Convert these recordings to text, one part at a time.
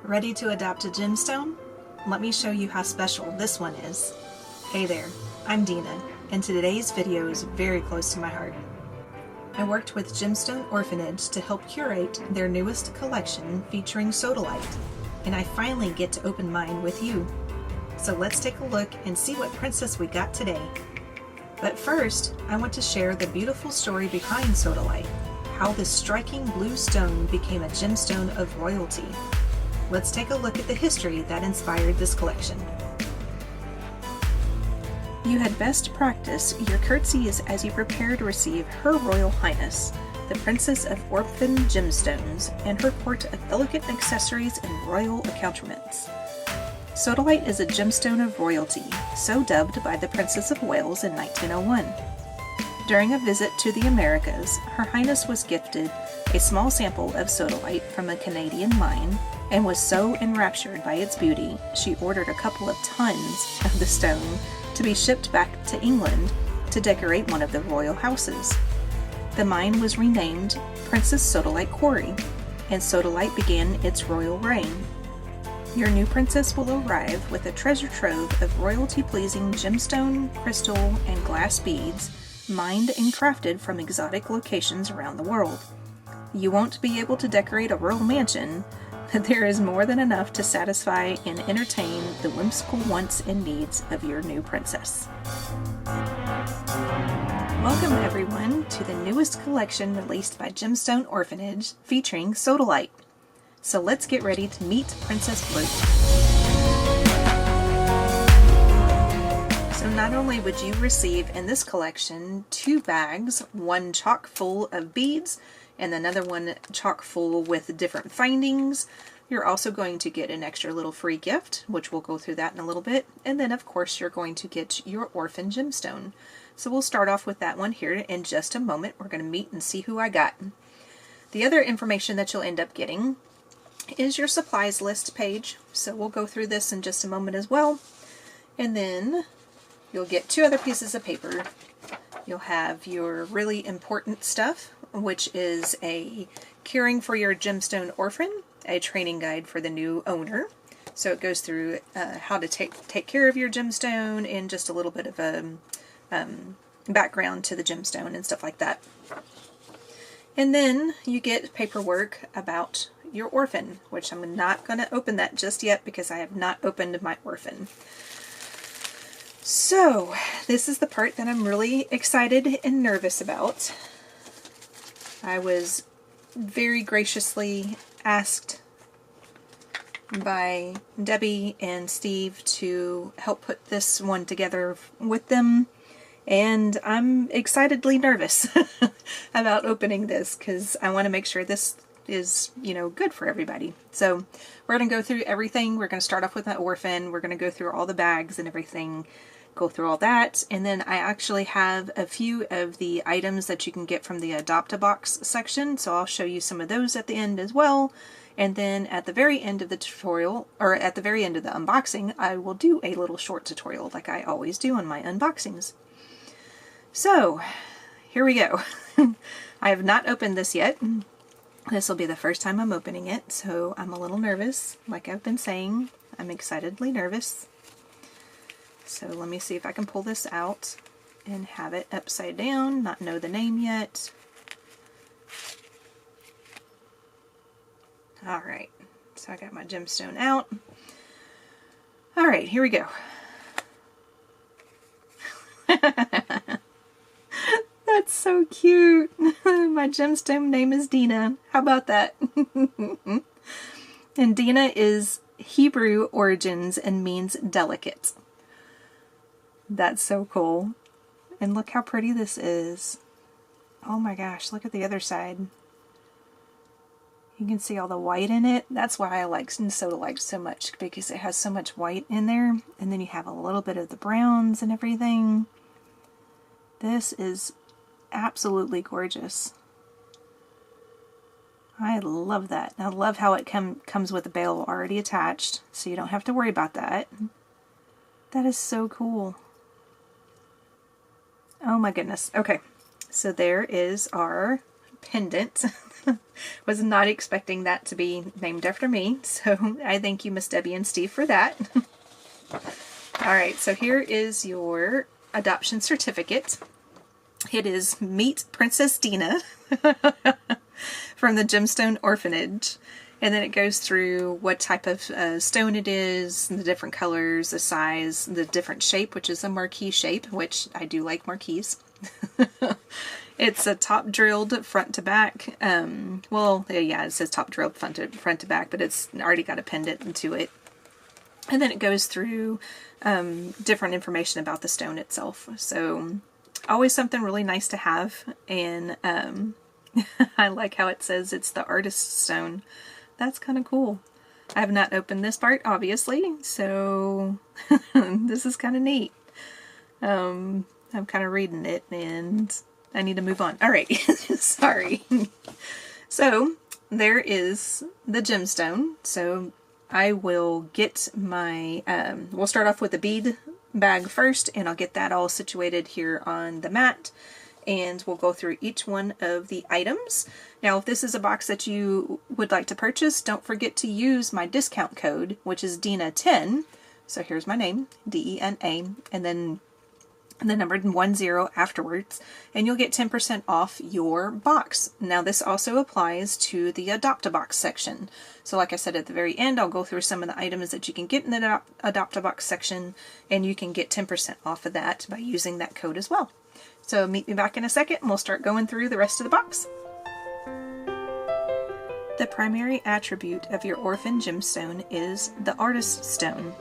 Ready to adopt a gemstone? Let me show you how special this one is. Hey there, I'm Dena, and today's video is very close to my heart. I worked with Gemstone Orphanage to help curate their newest collection featuring Sodalite, and I finally get to open mine with you. So let's take a look and see what princess we got today. But first, I want to share the beautiful story behind Sodalite, how this striking blue stone became a gemstone of royalty. Let's take a look at the history that inspired this collection. You had best practice your curtsies as you prepare to receive Her Royal Highness, the Princess of Orphan Gemstones, and her court of elegant accessories and royal accoutrements. Sodalite is a gemstone of royalty, so dubbed by the Princess of Wales in 1901. During a visit to the Americas, Her Highness was gifted a small sample of Sodalite from a Canadian mine, and was so enraptured by its beauty, she ordered a couple of tons of the stone to be shipped back to England to decorate one of the royal houses. The mine was renamed Princess Sodalite Quarry, and Sodalite began its royal reign. Your new princess will arrive with a treasure trove of royalty-pleasing gemstone, crystal, and glass beads, mined and crafted from exotic locations around the world. You won't be able to decorate a royal mansion, but there is more than enough to satisfy and entertain the whimsical wants and needs of your new princess. Welcome everyone to the newest collection released by Gemstone Orphanage featuring Sodalite. So let's get ready to meet Princess Bloop. So not only would you receive in this collection 2 bags, one chock full of beads and another one chock full with different findings. You're also going to get an extra little free gift, which we'll go through that in a little bit. And then of course you're going to get your orphan gemstone. So we'll start off with that one here in just a moment. We're going to meet and see who I got. The other information that you'll end up getting is your supplies list page. So we'll go through this in just a moment as well. And then you'll get 2 other pieces of paper. You'll have your really important stuff, which is a Caring for Your Gemstone Orphan, a training guide for the new owner. So it goes through how to take care of your gemstone and just a little bit of a background to the gemstone and stuff like that. And then you get paperwork about your orphan, which I'm not going to open that just yet because I have not opened my orphan. So this is the part that I'm really excited and nervous about. I was very graciously asked by Debbie and Steve to help put this one together with them, and I'm excitedly nervous about opening this because I want to make sure this is, good for everybody. So we're going to go through everything. We're going to start off with my orphan. We're going to go through all the bags and everything, go through all that, and then I actually have a few of the items that you can get from the Adopt-A-Box section, so I'll show you some of those at the end as well. And then at the very end of the tutorial, or at the very end of the unboxing, I will do a little short tutorial like I always do on my unboxings. So here we go. I have not opened this yet. This will be the first time I'm opening it, so I'm a little nervous. Like I've been saying, I'm excitedly nervous. So let me see if I can pull this out and have it upside down, not know the name yet. Alright, so I got my gemstone out. Alright, here we go. That's so cute. My gemstone name is Dena. How about that? And Dena is Hebrew origins and means delicate. That's so cool. And look how pretty this is. Oh my gosh, look at the other side. You can see all the white in it. That's why I like Sodalite so much, because it has so much white in there. And then you have a little bit of the browns and everything. This is absolutely gorgeous. I love that. I love how it comes with the bail already attached, so you don't have to worry about that. That is so cool. Oh my goodness. Okay, so there is our pendant Was not expecting that to be named after me, so I thank you, Miss Debbie and Steve, for that. Alright, so here is your adoption certificate. It is Meet Princess Dena from the Gemstone Orphanage. And then it goes through what type of stone it is, the different colors, the size, the different shape, which is a marquee shape, which I do like marquees. It's a top drilled front to back. Well, yeah, it says top drilled front to back, but it's already got a pendant into it. And then it goes through different information about the stone itself. So always something really nice to have. And I like how it says it's the artist's stone. That's kind of cool. I have not opened this part, obviously, so this is kind of neat. I'm kind of reading it, and I need to move on. Alright, sorry. So, there is the gemstone. So, I will get my, we'll start off with the bead bag first, and I'll get that all situated here on the mat. And we'll go through each one of the items. Now, if this is a box that you would like to purchase, don't forget to use my discount code, which is Dena10. So here's my name, D-E-N-A, and then the number 10 afterwards, and you'll get 10% off your box. Now, this also applies to the Adopt-A-Box section. So like I said at the very end, I'll go through some of the items that you can get in the Adopt-A-Box section, and you can get 10% off of that by using that code as well. So meet me back in a second and we'll start going through the rest of the box. The primary attribute of your orphan gemstone is the artist's stone.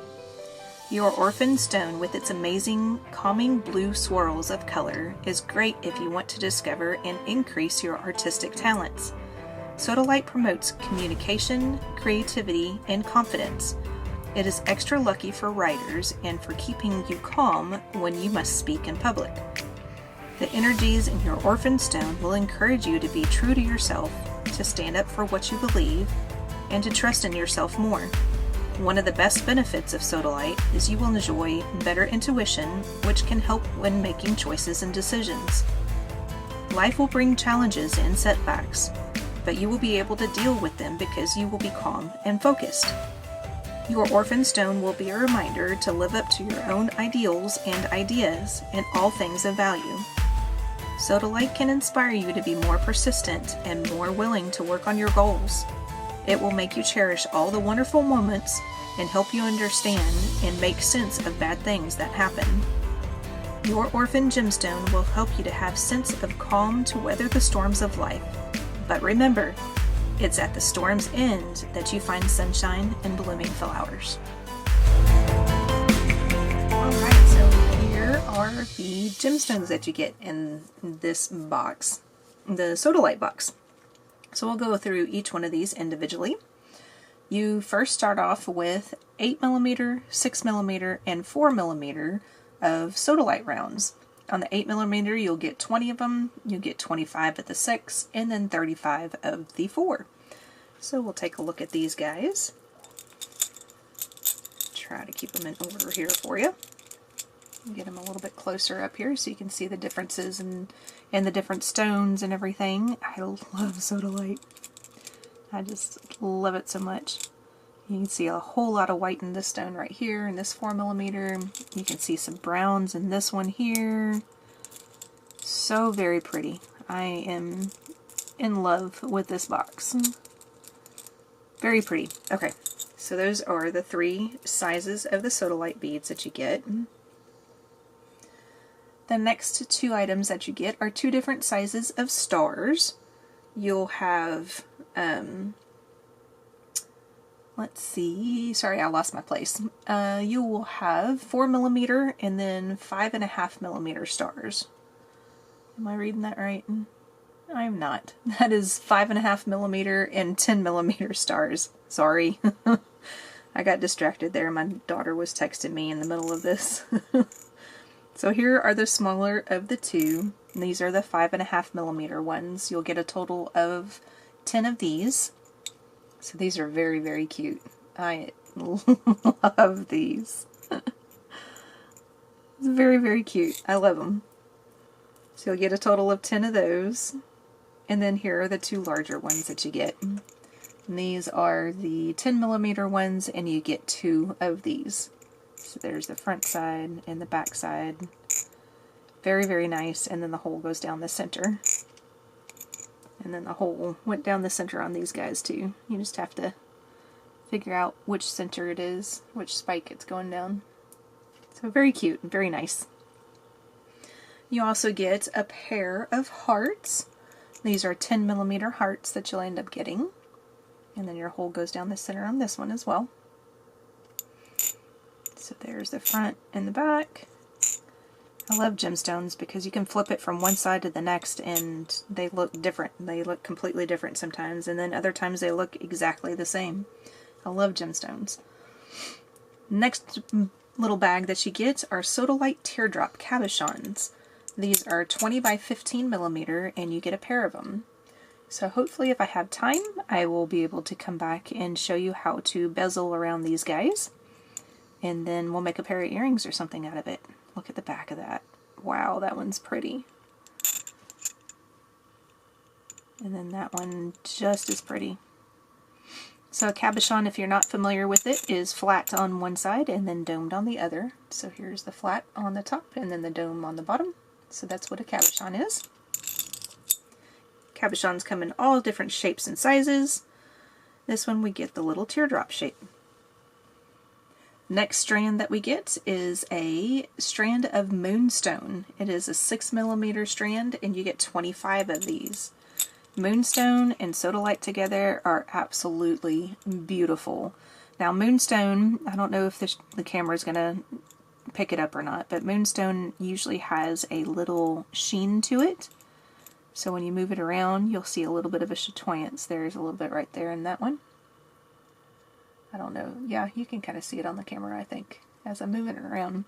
Your orphan stone, with its amazing calming blue swirls of color, is great if you want to discover and increase your artistic talents. Sodalite promotes communication, creativity, and confidence. It is extra lucky for writers and for keeping you calm when you must speak in public. The energies in your orphan stone will encourage you to be true to yourself, to stand up for what you believe, and to trust in yourself more. One of the best benefits of Sodalite is you will enjoy better intuition, which can help when making choices and decisions. Life will bring challenges and setbacks, but you will be able to deal with them because you will be calm and focused. Your orphan stone will be a reminder to live up to your own ideals and ideas in all things of value. Sodalite can inspire you to be more persistent and more willing to work on your goals. It will make you cherish all the wonderful moments and help you understand and make sense of bad things that happen. Your orphan gemstone will help you to have sense of calm to weather the storms of life. But remember, it's at the storm's end that you find sunshine and blooming flowers. Alright, so here are the gemstones that you get in this box, the Sodalite box. So we'll go through each one of these individually. You first start off with 8mm, 6mm, and 4mm of Sodalite rounds. On the 8mm, you'll get 20 of them, you get 25 at the 6, and then 35 of the 4. So we'll take a look at these guys. Try to keep them in order here for you. Get them a little bit closer up here so you can see the differences and the different stones and everything. I love Sodalite. I just love it so much. You can see a whole lot of white in this stone right here, in this 4mm. You can see some browns in this one here. So very pretty. I am in love with this box. Very pretty. Okay, so those are the 3 sizes of the Sodalite beads that you get. The next 2 items that you get are 2 different sizes of stars. You'll have, let's see, sorry, I lost my place. You will have 4mm and then 5.5mm stars. Am I reading that right? I am not. That is 5.5mm and 10mm stars. Sorry. I got distracted there. My daughter was texting me in the middle of this. So here are the smaller of the 2. And these are the 5.5mm ones. You'll get a total of 10 of these. So these are very, very cute. I love these. It's very, very cute. I love them. So you'll get a total of 10 of those. And then here are the two larger ones that you get. And these are the 10mm ones, and you get 2 of these. So there's the front side and the back side. Very, very nice. And then the hole goes down the center. And then the hole went down the center on these guys too. You just have to figure out which center it is, which spike it's going down. So very cute and very nice. You also get a pair of hearts. These are 10mm hearts that you'll end up getting. And then your hole goes down the center on this one as well. So there's the front and the back. I love gemstones because you can flip it from one side to the next and they look different. They look completely different sometimes, and then other times they look exactly the same. I love gemstones. Next little bag that you get are Sodalite teardrop cabochons. These are 20 by 15mm, and you get a pair of them. So hopefully if I have time, I will be able to come back and show you how to bezel around these guys. And then we'll make a pair of earrings or something out of it. Look at the back of that. Wow, that one's pretty. And then that one just as pretty. So a cabochon, if you're not familiar with it, is flat on one side and then domed on the other. So here's the flat on the top and then the dome on the bottom. So that's what a cabochon is. Cabochons come in all different shapes and sizes. This one we get the little teardrop shape. Next strand that we get is a strand of moonstone. It is a 6mm strand, and you get 25 of these. Moonstone and Sodalite together are absolutely beautiful. Now moonstone, I don't know if the camera is going to pick it up or not, but moonstone usually has a little sheen to it. So when you move it around, you'll see a little bit of a chatoyance. There's a little bit right there in that one. I don't know. Yeah, you can kind of see it on the camera, I think, as I'm moving it around.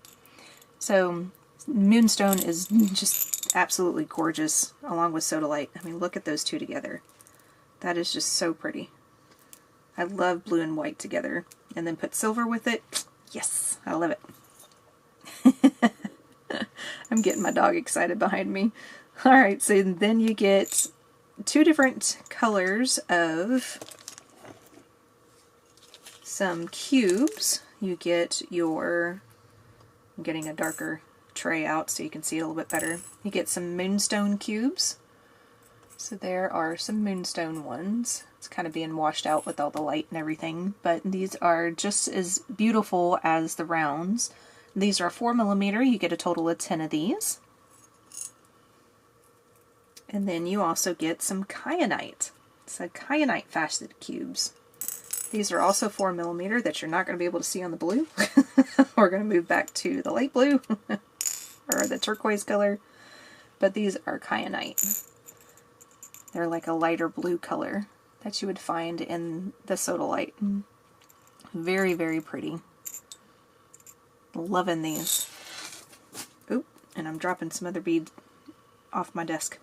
So moonstone is just absolutely gorgeous, along with Sodalite. I mean, look at those two together. That is just so pretty. I love blue and white together. And then put silver with it. Yes, I love it. I'm getting my dog excited behind me. Alright, so then you get 2 different colors of some cubes. You get your, I'm getting a darker tray out so you can see it a little bit better. You get some moonstone cubes. So there are some moonstone ones. It's kind of being washed out with all the light and everything, but these are just as beautiful as the rounds. These are 4mm. You get a total of 10 of these. And then you also get some kyanite. So kyanite faceted cubes. These are also 4mm that you're not going to be able to see on the blue. We're going to move back to the light blue or the turquoise color. But these are kyanite. They're like a lighter blue color that you would find in the Sodalite. Very, very pretty. Loving these. Oop, and I'm dropping some other beads off my desk.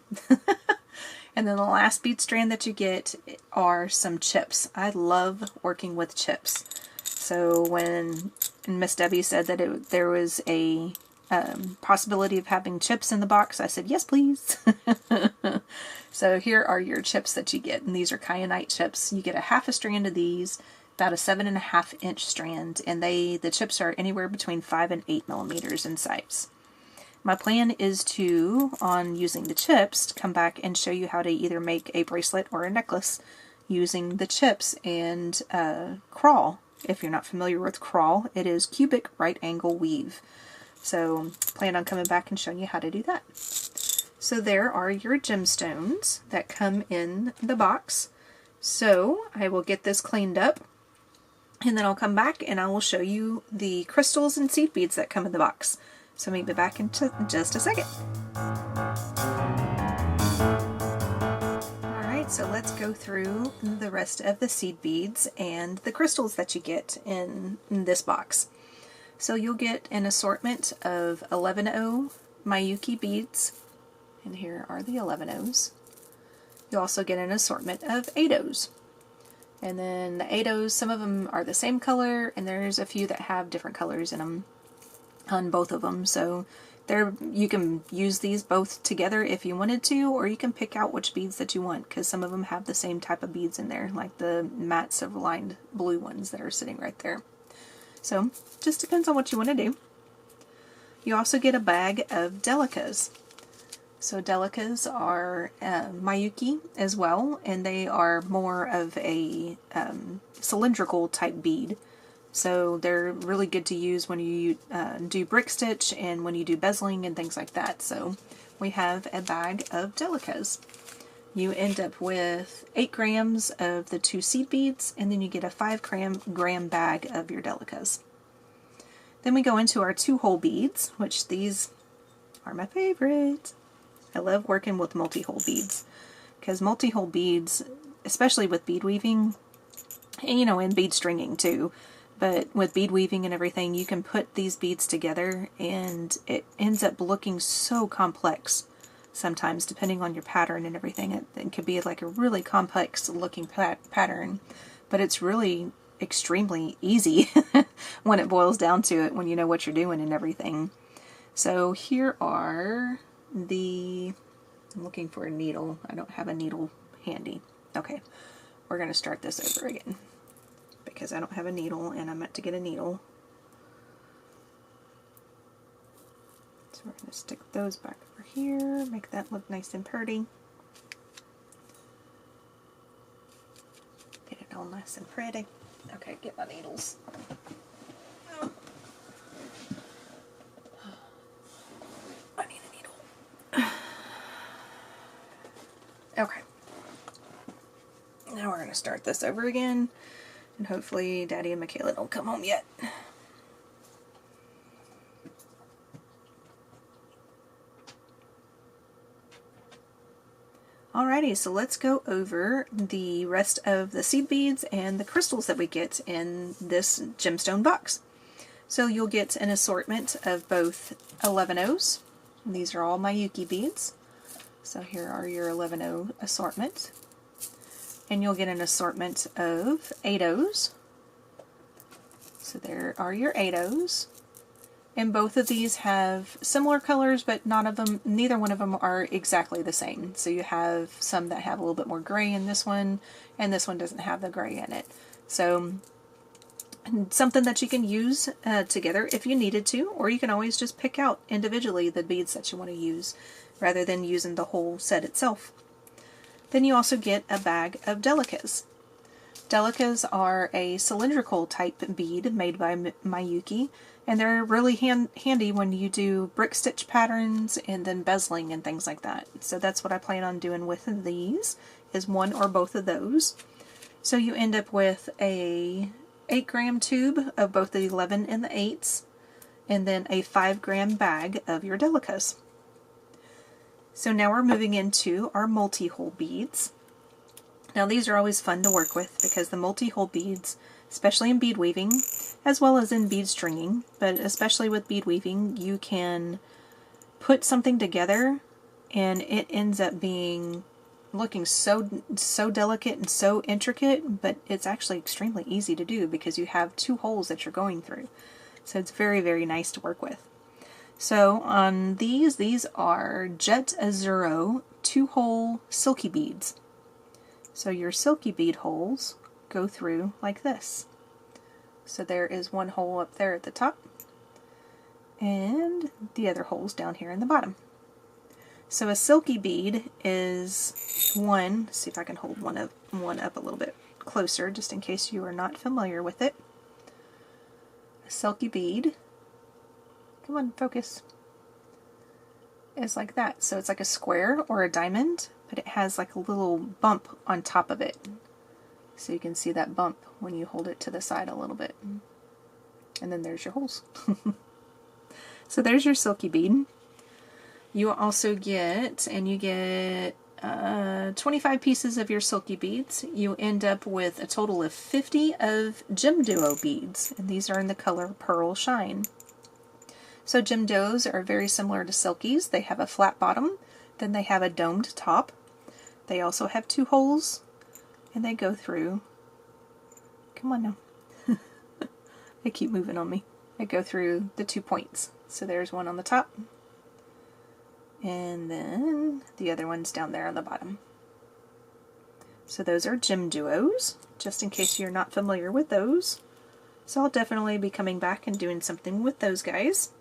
And then the last bead strand that you get are some chips. I love working with chips. So when Miss Debbie said that there was a possibility of having chips in the box, I said, yes, please. So here are your chips that you get. And these are kyanite chips. You get a half a strand of these, about a 7.5-inch strand. And the chips are anywhere between 5 and 8mm in size. My plan is to, on using the chips, to come back and show you how to either make a bracelet or a necklace using the chips and crawl. If you're not familiar with crawl, it is cubic right angle weave. So plan on coming back and showing you how to do that. So there are your gemstones that come in the box. So I will get this cleaned up, and then I'll come back and I will show you the crystals and seed beads that come in the box. So meet me back in just a second. Alright, so let's go through the rest of the seed beads and the crystals that you get in this box. So you'll get an assortment of 11O Miyuki beads, and here are the 11Os. You'll also get an assortment of 8Os. And then the 8Os, some of them are the same color, and there's a few that have different colors in them on both of them. So You can use these both together if you wanted to, or you can pick out which beads that you want, because some of them have the same type of beads in there, like the matte silver lined blue ones that are sitting right there. So just depends on what you want to do. You also get a bag of delicas. So delicas are Mayuki as well, and they are more of a cylindrical type bead. So they're really good to use when you do brick stitch and when you do bezeling and things like that. So we have a bag of delicas. You end up with 8 grams of the 2 seed beads, and then you get a 5-gram bag of your delicas. Then we go into our 2-hole beads, which these are my favorite. I love working with multi-hole beads, because multi-hole beads, especially with bead weaving, and and bead stringing too, but with bead weaving and everything, you can put these beads together and it ends up looking so complex sometimes, depending on your pattern and everything. It could be like a really complex looking pattern, but it's really extremely easy when it boils down to it, when you know what you're doing and everything. So here are I'm looking for a needle. I don't have a needle handy. Okay, we're going to start this over again, because I don't have a needle and I meant to get a needle. So we're going to stick those back over here, make that look nice and pretty. Get it all nice and pretty. Okay, get my needles. I need a needle. Okay. Now we're going to start this over again, and hopefully Daddy and Michaela don't come home yet. Alrighty, so let's go over the rest of the seed beads and the crystals that we get in this gemstone box. So you'll get an assortment of both 11-ohs. These are all Mayuki beads. So here are your 11-oh assortment. And you'll get an assortment of 8-ohs. So there are your 8-ohs. And both of these have similar colors, but neither one of them are exactly the same. So you have some that have a little bit more gray in this one, and this one doesn't have the gray in it. So something that you can use together if you needed to, or you can always just pick out individually the beads that you want to use, rather than using the whole set itself. Then you also get a bag of delicas. Delicas are a cylindrical type bead made by Mayuki, and they're really handy when you do brick stitch patterns and then bezeling and things like that. So that's what I plan on doing with these, is one or both of those. So you end up with a 8-gram tube of both the 11 and the 8s, and then a 5-gram bag of your delicas. So now we're moving into our multi-hole beads. Now these are always fun to work with, because the multi-hole beads, especially in bead weaving, as well as in bead stringing, but especially with bead weaving, you can put something together and it ends up looking so delicate and so intricate, but it's actually extremely easy to do because you have 2 holes that you're going through. So it's very, very nice to work with. So on these are Jet Azzurro 2-hole silky beads. So your silky bead holes go through like this. So there is one hole up there at the top, and the other holes down here in the bottom. So a silky bead is one, let's see if I can hold one up a little bit closer just in case you are not familiar with it. A silky bead, come on, focus, is like that. So it's like a square or a diamond, but it has like a little bump on top of it. So you can see that bump when you hold it to the side a little bit. And then there's your holes. So there's your silky bead. You also get, 25 pieces of your silky beads. You end up with a total of 50 of Gem Duo beads, and these are in the color Pearl Shine. So Gem Duos are very similar to silkies. They have a flat bottom, then they have a domed top. They also have 2 holes, and they go through, come on now, they keep moving on me. They go through the 2 points. So there's one on the top, And then the other one's down there on the bottom. So those are gem duos, just in case you're not familiar with those. So I'll definitely be coming back and doing something with those guys.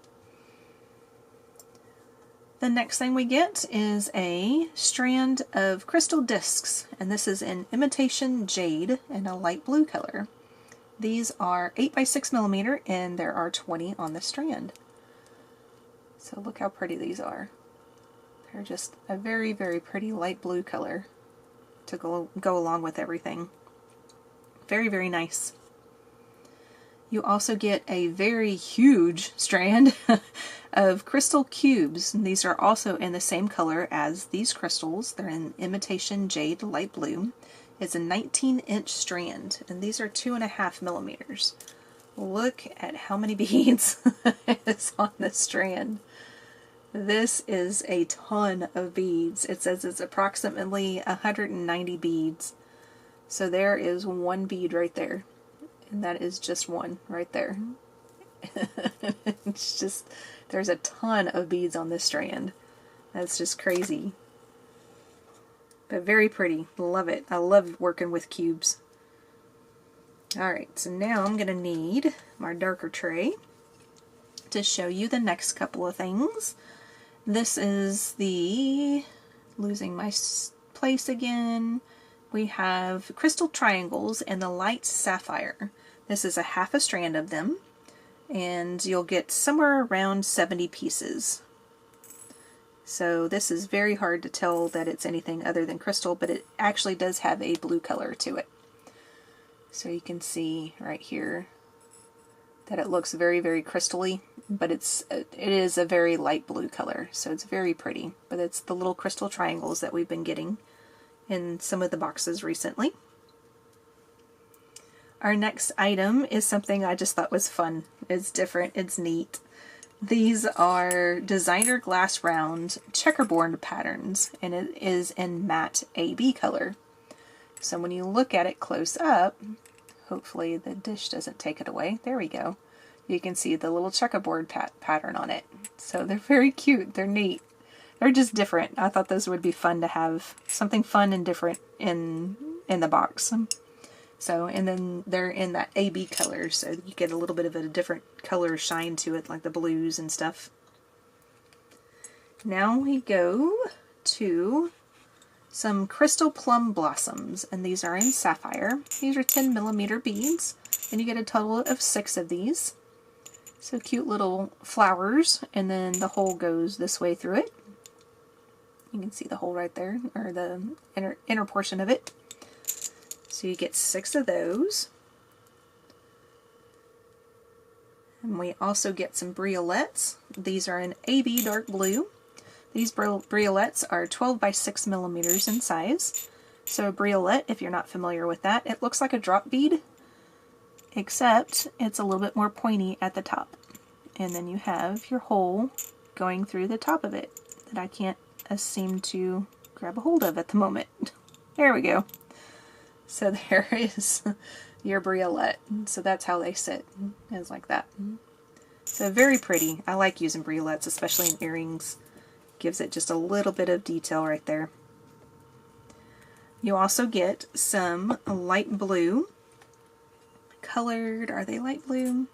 The next thing we get is a strand of crystal discs, and this is in imitation jade in a light blue color. These are 8 by 6 millimeter, and there are 20 on the strand. So look how pretty these are. They're just a very, very pretty light blue color to go along with everything. Very, very nice. You also get a very huge strand of crystal cubes. And these are also in the same color as these crystals. They're in imitation jade light blue. It's a 19-inch strand, and these are 2.5 millimeters. Look at how many beads is on this strand. This is a ton of beads. It says it's approximately 190 beads. So there is one bead right there. And that is just one right there. It's just, there's a ton of beads on this strand. That's just crazy. But very pretty. Love it. I love working with cubes. Alright, so now I'm going to need my darker tray to show you the next couple of things. This is the, losing my place again, we have crystal triangles and the light sapphire. This is a half a strand of them, and you'll get somewhere around 70 pieces. So this is very hard to tell that it's anything other than crystal, but it actually does have a blue color to it. So you can see right here that it looks very, very crystally, but it is a very light blue color, so it's very pretty. But it's the little crystal triangles that we've been getting in some of the boxes recently. Our next item is something I just thought was fun. It's different, it's neat. These are designer glass round checkerboard patterns, and it is in matte AB color. So when you look at it close up, hopefully the dish doesn't take it away. There we go. You can see the little checkerboard pattern on it. So they're very cute. They're neat. They're just different. I thought those would be fun to have something fun and different in the box. So, and then they're in that AB color, so you get a little bit of a different color shine to it, like the blues and stuff. Now we go to some crystal plum blossoms, and these are in sapphire. These are 10 millimeter beads, and you get a total of 6 of these. So cute little flowers, and then the hole goes this way through it. You can see the hole right there, or the inner portion of it. So you get 6 of those. And we also get some briolettes. These are in AB dark blue. These briolettes are 12 by 6 millimeters in size. So a briolette, if you're not familiar with that, it looks like a drop bead, except it's a little bit more pointy at the top. And then you have your hole going through the top of it that I can't seem to grab a hold of at the moment. There we go. So there is your briolette. So that's how they sit. It's like that. So very pretty. I like using briolettes, especially in earrings. Gives it just a little bit of detail right there. You also get some light blue colored, are they light blue?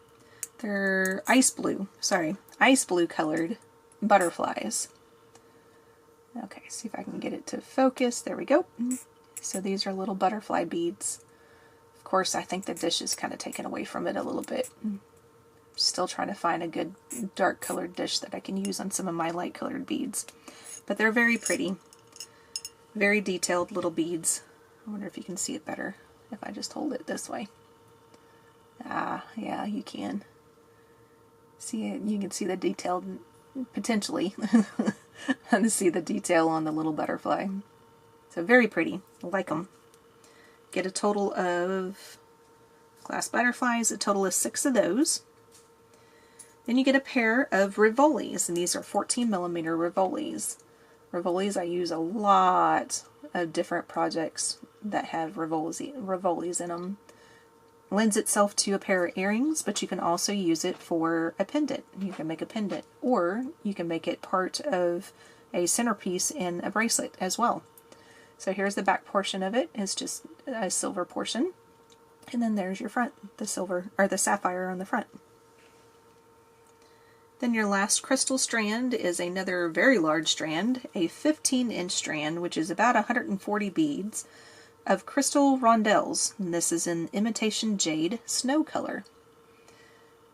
They're ice blue, sorry, ice blue colored butterflies. Okay, see if I can get it to focus. There we go. So these are little butterfly beads. Of course, I think the dish is kind of taken away from it a little bit. Still trying to find a good dark colored dish that I can use on some of my light colored beads. But they're very pretty. Very detailed little beads. I wonder if you can see it better if I just hold it this way. Ah, yeah, you can. See it? You can see the detailed, potentially, and see the detail on the little butterfly. So very pretty. I like them. Get a total of glass butterflies, a total of 6 of those. Then you get a pair of rivolis, and these are 14 millimeter rivolis. Rivolis, I use a lot of different projects that have rivolis in them. Lends itself to a pair of earrings, but you can also use it for a pendant. You can make a pendant, or you can make it part of a centerpiece in a bracelet as well. So here's the back portion of it. It's just a silver portion. And then there's your front, the silver, or the sapphire on the front. Then your last crystal strand is another very large strand, a 15-inch strand, which is about 140 beads, of crystal rondelles. And this is in imitation jade snow color.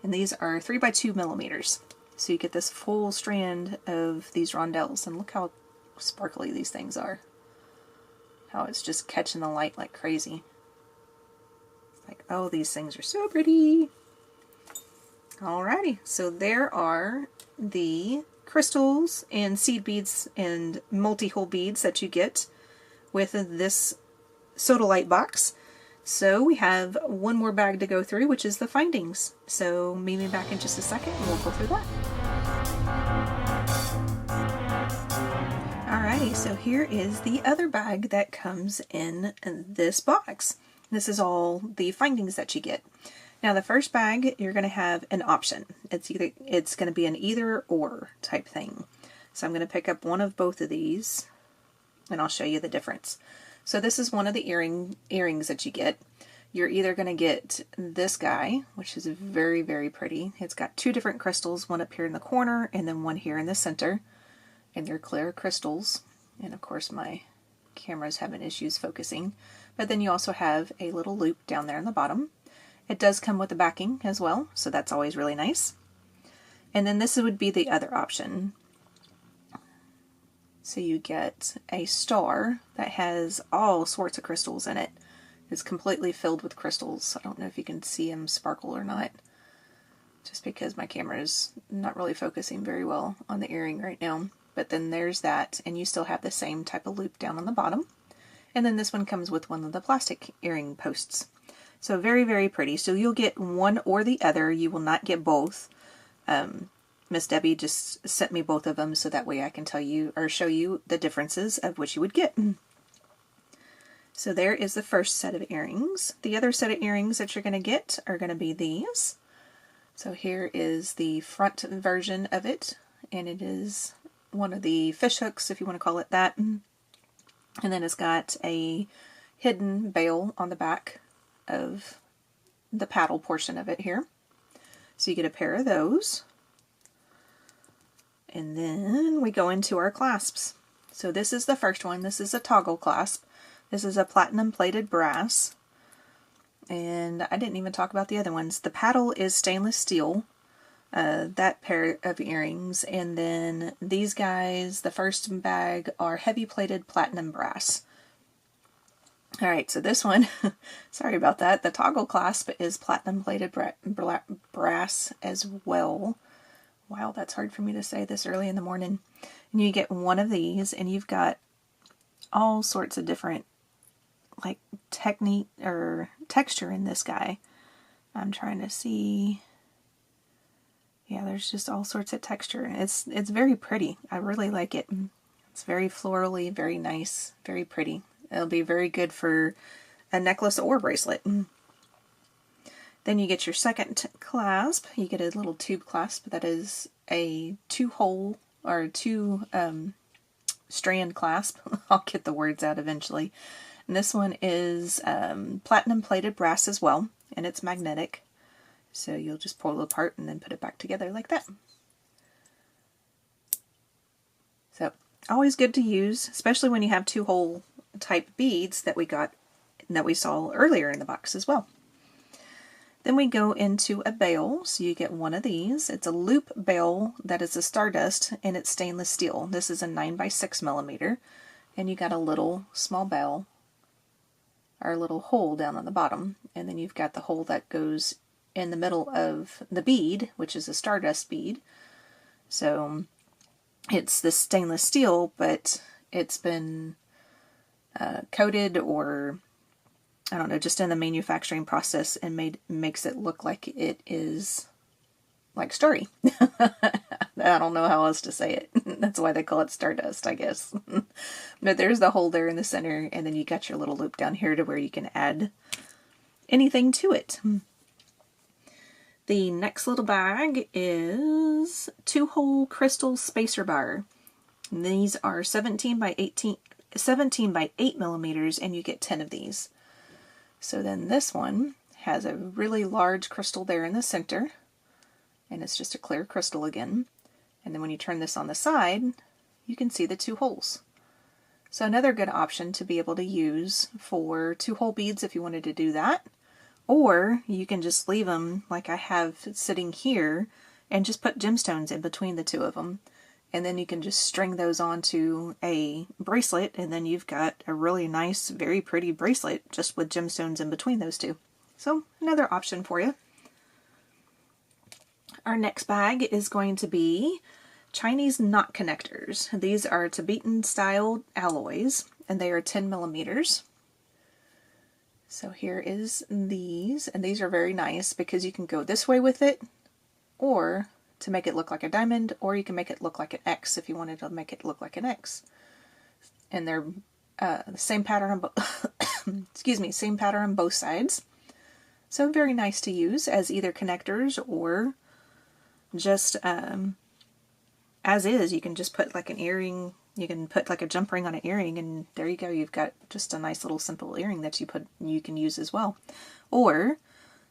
And these are 3 by 2 millimeters. So you get this full strand of these rondelles. And look how sparkly these things are. How it's just catching the light like crazy. Like, oh, these things are so pretty. Alrighty, so there are the crystals and seed beads and multi-hole beads that you get with this Sodalite box. So we have one more bag to go through, which is the findings. So meet me back in just a second and we'll go through that. Alrighty, so here is the other bag that comes in this box. This is all the findings that you get. Now the first bag, you're going to have an option. It's going to be an either or type thing. So I'm going to pick up one of both of these and I'll show you the difference. So this is one of the earrings that you get. You're either going to get this guy, which is very, very pretty. It's got 2 different crystals, one up here in the corner and then one here in the center. And they're clear crystals. And of course my camera's having issues focusing. But then you also have a little loop down there in the bottom. It does come with a backing as well, so that's always really nice. And then this would be the other option. So you get a star that has all sorts of crystals in it. It's completely filled with crystals. I don't know if you can see them sparkle or not, just because my camera is not really focusing very well on the earring right now. But then there's that, and you still have the same type of loop down on the bottom. And then this one comes with one of the plastic earring posts. So very, very pretty. So you'll get one or the other. You will not get both. Miss Debbie just sent me both of them so that way I can tell you or show you the differences of what you would get. So there is the first set of earrings. The other set of earrings that you're going to get are going to be these. So here is the front version of it. And it is one of the fish hooks, if you want to call it that. And then it's got a hidden bail on the back of the paddle portion of it here. So you get a pair of those. And then we go into our clasps. So this is the first one. This is a toggle clasp. This is a platinum plated brass. And I didn't even talk about the other ones. The paddle is stainless steel. That pair of earrings, and then these guys, the first bag, are heavy plated platinum brass. Alright, so this one, sorry about that, the toggle clasp is platinum plated brass as well. Wow, that's hard for me to say this early in the morning. And you get one of these, and you've got all sorts of different, like, technique or texture in this guy. I'm trying to see. Yeah, there's just all sorts of texture. It's very pretty. I really like it. It's very florally, very nice, very pretty. It'll be very good for a necklace or bracelet. Then you get your second clasp. You get a little tube clasp that is a 2-hole or 2 strand clasp. I'll get the words out eventually. And this one is platinum plated brass as well, and it's magnetic. So you'll just pull it apart and then put it back together like that. So always good to use, especially when you have 2-hole type beads that we saw earlier in the box as well. Then we go into a bail. So you get one of these. It's a loop bail that is a stardust, and it's stainless steel. This is a 9 by 6 millimeter, and you got a little small bail, or a little hole down on the bottom, and then you've got the hole that goes in the middle of the bead, which is a stardust bead. So it's this stainless steel, but it's been coated, or I don't know, just in the manufacturing process, and makes it look like it is like Starry. I don't know how else to say it. That's why they call it stardust, I guess. But there's the hole there in the center, and then you got your little loop down here to where you can add anything to it. The next little bag is 2-hole crystal spacer bar. And these are 17 by 8 millimeters, and you get 10 of these. So then this one has a really large crystal there in the center, and it's just a clear crystal again. And then when you turn this on the side, you can see the 2 holes. So another good option to be able to use for 2-hole beads if you wanted to do that. Or you can just leave them like I have sitting here and just put gemstones in between the 2 of them. And then you can just string those onto a bracelet, and then you've got a really nice, very pretty bracelet just with gemstones in between those 2. So another option for you. Our next bag is going to be Chinese knot connectors. These are Tibetan style alloys, and they are 10 millimeters. So here is these, and these are very nice because you can go this way with it, or to make it look like a diamond, or you can make it look like an X if you wanted to make it look like an X. And they're the same pattern on excuse me, same pattern on both sides. So very nice to use as either connectors or just as is. You can just put like an earring, you can put like a jump ring on an earring, and there you go. You've got just a nice little simple earring that you can use as well. Or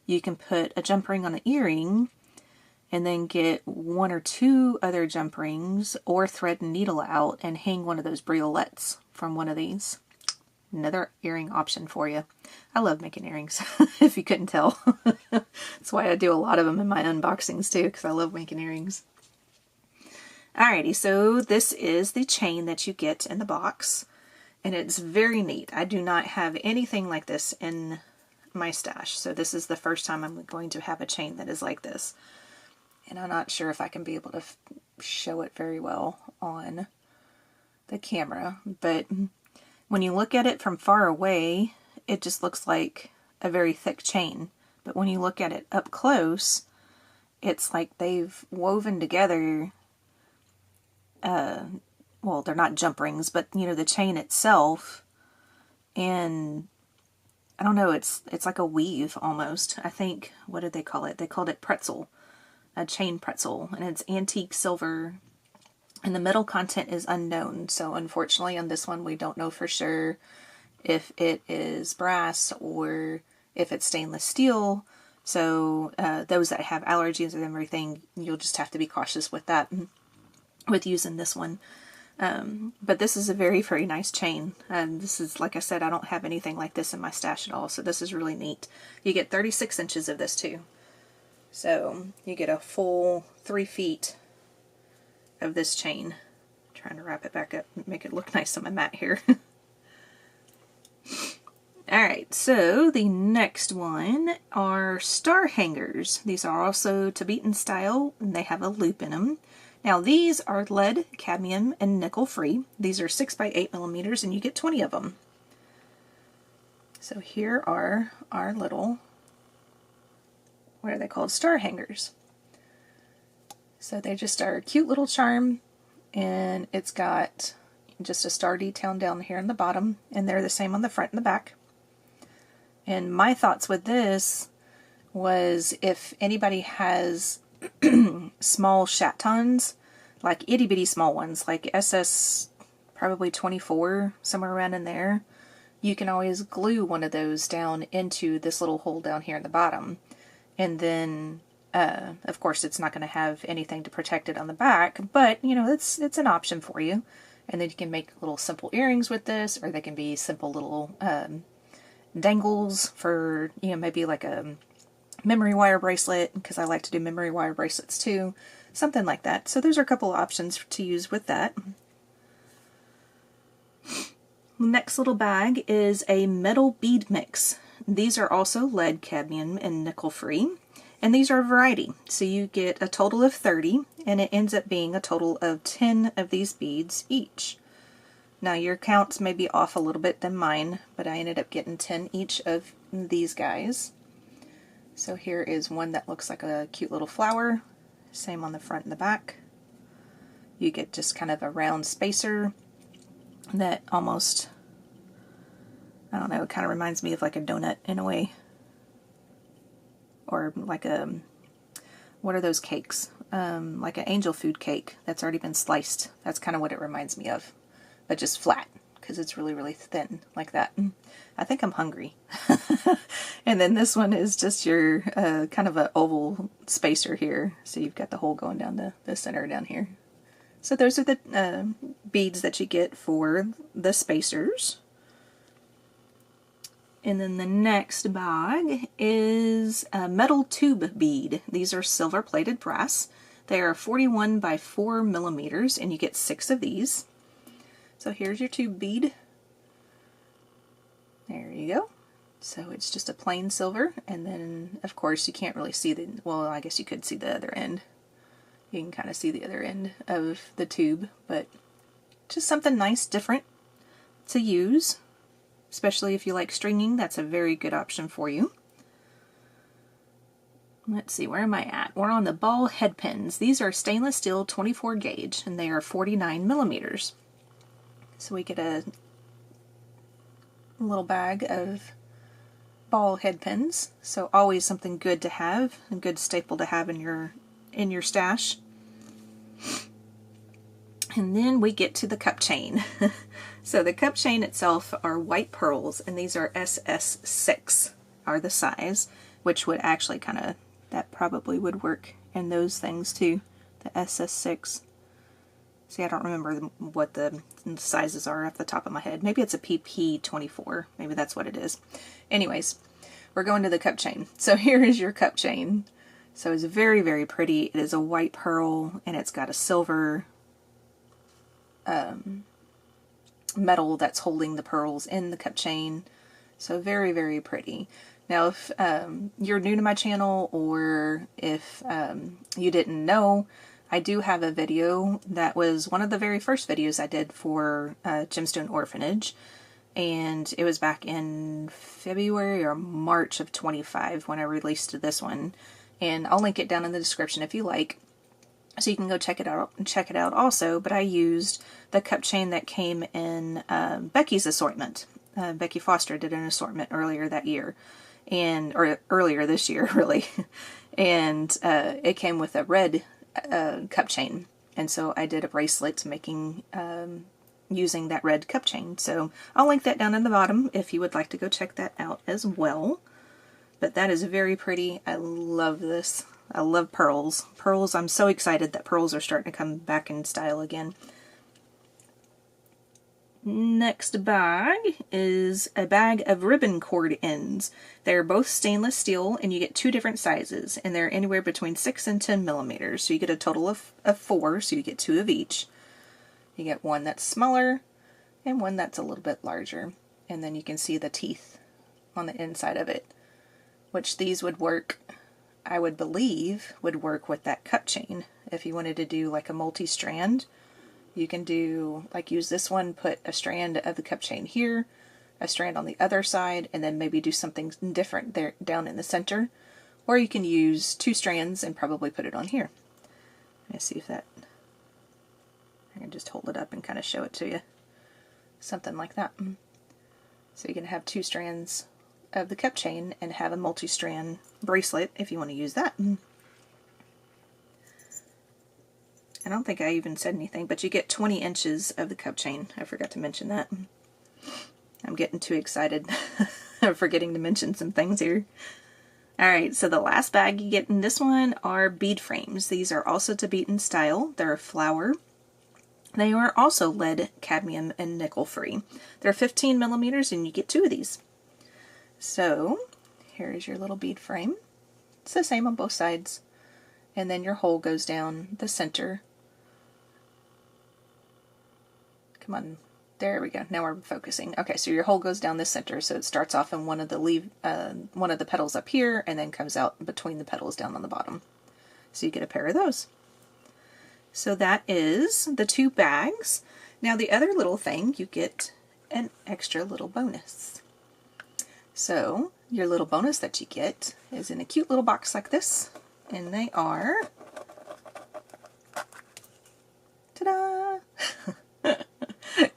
you can put a jump ring on an earring and then get 1 or 2 other jump rings or thread and needle out and hang one of those briolets from one of these. Another earring option for you. I love making earrings, if you couldn't tell. That's why I do a lot of them in my unboxings too, because I love making earrings. Alrighty, so this is the chain that you get in the box, and it's very neat. I do not have anything like this in my stash, so this is the first time I'm going to have a chain that is like this. And I'm not sure if I can be able to show it very well on the camera, but when you look at it from far away, it just looks like a very thick chain. But when you look at it up close, it's like they've woven together, well, they're not jump rings, but you know, the chain itself, and I don't know, it's like a weave almost. I think, what did they call it? They called it pretzel. A chain pretzel, and it's antique silver, and the metal content is unknown. So unfortunately on this one we don't know for sure if it is brass or if it's stainless steel. So those that have allergies and everything, you'll just have to be cautious with that, with using this one. But this is a very, very nice chain. This is, like I said, I don't have anything like this in my stash at all, so this is really neat. You get 36 inches of this too. So you get a full 3 feet of this chain. I'm trying to wrap it back up and make it look nice on my mat here. Alright, so the next one are star hangers. These are also Tibetan style, and they have a loop in them. Now these are lead, cadmium, and nickel free. These are 6 by 8 millimeters, and you get 20 of them. So here are our little, what are they called? Star hangers. So they just are a cute little charm, and it's got just a star detail down here in the bottom, and they're the same on the front and the back. And my thoughts with this was, if anybody has small chatons, like itty bitty small ones, like SS probably 24, somewhere around in there, you can always glue one of those down into this little hole down here in the bottom. And then, of course, it's not going to have anything to protect it on the back, but, you know, it's an option for you. And then you can make little simple earrings with this, or they can be simple little dangles for, you know, maybe like a memory wire bracelet, because I like to do memory wire bracelets too. Something like that. So there's a couple of options to use with that. Next little bag is a metal bead mix. These are also lead, cadmium, and nickel free, and these are a variety. So you get a total of 30, and it ends up being a total of 10 of these beads each. Now your counts may be off a little bit than mine, but I ended up getting 10 each of these guys. So here is one that looks like a cute little flower, same on the front and the back. You get just kind of a round spacer that almost, I don't know, it kind of reminds me of like a donut in a way. Or like a, what are those cakes? like an angel food cake that's already been sliced. That's kind of what it reminds me of, but just flat, because it's really, really thin like that. I think I'm hungry. And then this one is just your kind of an oval spacer here. So you've got the hole going down the center down here. So those are the beads that you get for the spacers. And then the next bag is a metal tube bead. These are silver plated brass. They are 41 by 4 millimeters, and you get 6 of these. So here's your tube bead. There you go. So it's just a plain silver, and then of course you can't really see the, well, I guess you could see the other end. You can kind of see the other end of the tube, but just something nice, different to use. Especially if you like stringing, that's a very good option for you. Let's see, where am I at? We're on the ball head pins. These are stainless steel 24 gauge, and they are 49 millimeters. So we get a little bag of ball head pins. So always something good to have, a good staple to have in your stash. And then we get to the cup chain. So the cup chain itself are white pearls, and these are SS6 are the size, which would actually kind of, that probably would work in those things too, the SS6. See, I don't remember what the sizes are off the top of my head. Maybe it's a PP24. Maybe that's what it is. Anyways, we're going to the cup chain. So here is your cup chain. So it's very, very pretty. It is a white pearl, and it's got a silver metal that's holding the pearls in the cup chain. So very, very pretty. Now, if you're new to my channel, or if you didn't know, I do have a video that was one of the very first videos I did for Gemstone Orphanage, and it was back in February or March of 25 when I released this one, and I'll link it down in the description if you like. So you can go check it out also, but I used the cup chain that came in Becky's assortment. Becky Foster did an assortment earlier that year, or earlier this year, really. And it came with a red cup chain. And so I did a bracelet using that red cup chain. So I'll link that down in the bottom if you would like to go check that out as well. But that is very pretty. I love this. I love pearls. Pearls, I'm so excited that pearls are starting to come back in style again. Next bag is a bag of ribbon cord ends. They're both stainless steel, and you get 2 different sizes, and they're anywhere between 6 and 10 millimeters. So you get a total of 4, so you get 2 of each. You get one that's smaller and one that's a little bit larger. And then you can see the teeth on the inside of it, which these would work, I would believe, would work with that cup chain. If you wanted to do like a multi-strand, you can do, like, use this one, put a strand of the cup chain here, a strand on the other side, and then maybe do something different there down in the center. Or you can use 2 strands and probably put it on here. Let's see if that, I can just hold it up and kind of show it to you. Something like that. So you can have 2 strands of the cup chain and have a multi-strand bracelet if you want to use that. I don't think I even said anything, but you get 20 inches of the cup chain. I forgot to mention that. I'm getting too excited. I'm forgetting to mention some things here. Alright, so the last bag you get in this one are bead frames. These are also to bead in style. They're a flower. They are also lead, cadmium, and nickel free. They're 15 millimeters, and you get 2 of these. So here is your little bead frame. It's the same on both sides. And then your hole goes down the center. Come on, there we go. Now we're focusing. Okay, so your hole goes down the center, so it starts off in one of the petals up here, and then comes out between the petals down on the bottom. So you get a pair of those. So that is the 2 bags. Now the other little thing, you get an extra little bonus. So your little bonus that you get is in a cute little box like this, and they are, ta-da!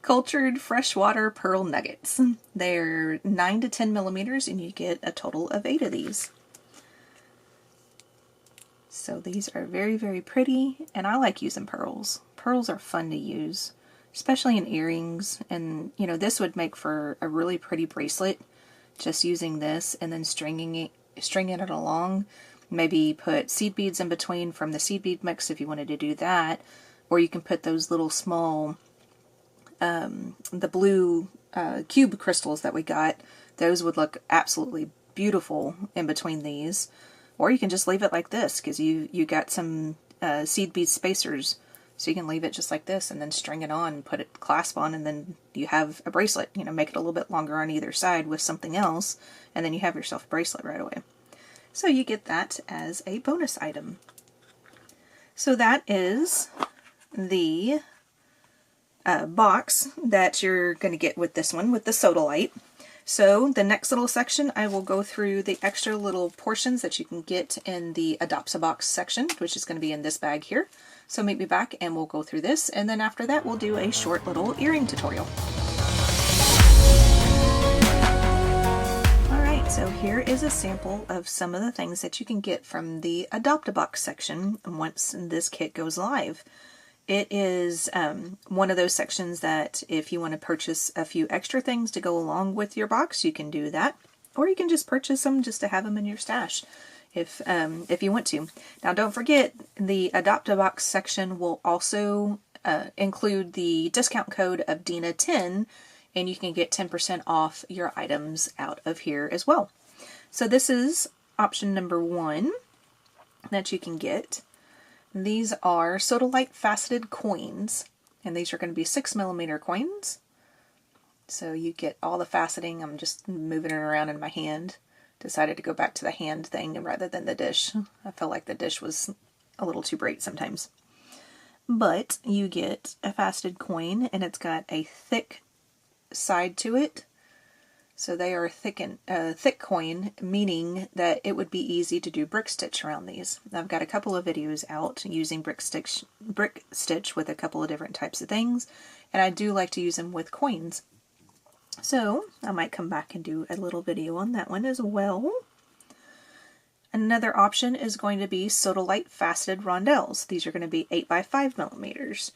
Cultured freshwater pearl nuggets. They're 9 to 10 millimeters, and you get a total of 8 of these. So these are very, very pretty, and I like using pearls. Pearls are fun to use, especially in earrings, and you know, this would make for a really pretty bracelet, just using this and then stringing it along. Maybe put seed beads in between from the seed bead mix if you wanted to do that, or you can put those little small, the blue cube crystals that we got. Those would look absolutely beautiful in between these. Or you can just leave it like this, because you got some seed bead spacers, so you can leave it just like this and then string it on, put it clasp on, and then you have a bracelet. You know, make it a little bit longer on either side with something else, and then you have yourself a bracelet right away. So you get that as a bonus item. So that is the box that you're going to get with this one, with the Sodalite. So the next little section, I will go through the extra little portions that you can get in the Adopts a Box section, which is going to be in this bag here. So meet me back and we'll go through this, and then after that we'll do a short little earring tutorial. Alright, so here is a sample of some of the things that you can get from the Adopt a Box section once this kit goes live. It is one of those sections that if you want to purchase a few extra things to go along with your box, you can do that. Or you can just purchase them just to have them in your stash if you want to. Now don't forget, the Adopt a Box section will also include the discount code of Dena 10, and you can get 10% off your items out of here as well. So this is option number 1 that you can get. These are Sodalite faceted coins, and these are going to be 6mm coins. So you get all the faceting. I'm just moving it around in my hand. Decided to go back to the hand thing rather than the dish. I felt like the dish was a little too bright sometimes. But you get a faceted coin, and it's got a thick side to it. So they are thick coin, meaning that it would be easy to do brick stitch around these. I've got a couple of videos out using brick stitch with a couple of different types of things, and I do like to use them with coins. So I might come back and do a little video on that one as well. Another option is going to be Sodalite faceted rondelles. These are going to be 8x5mm.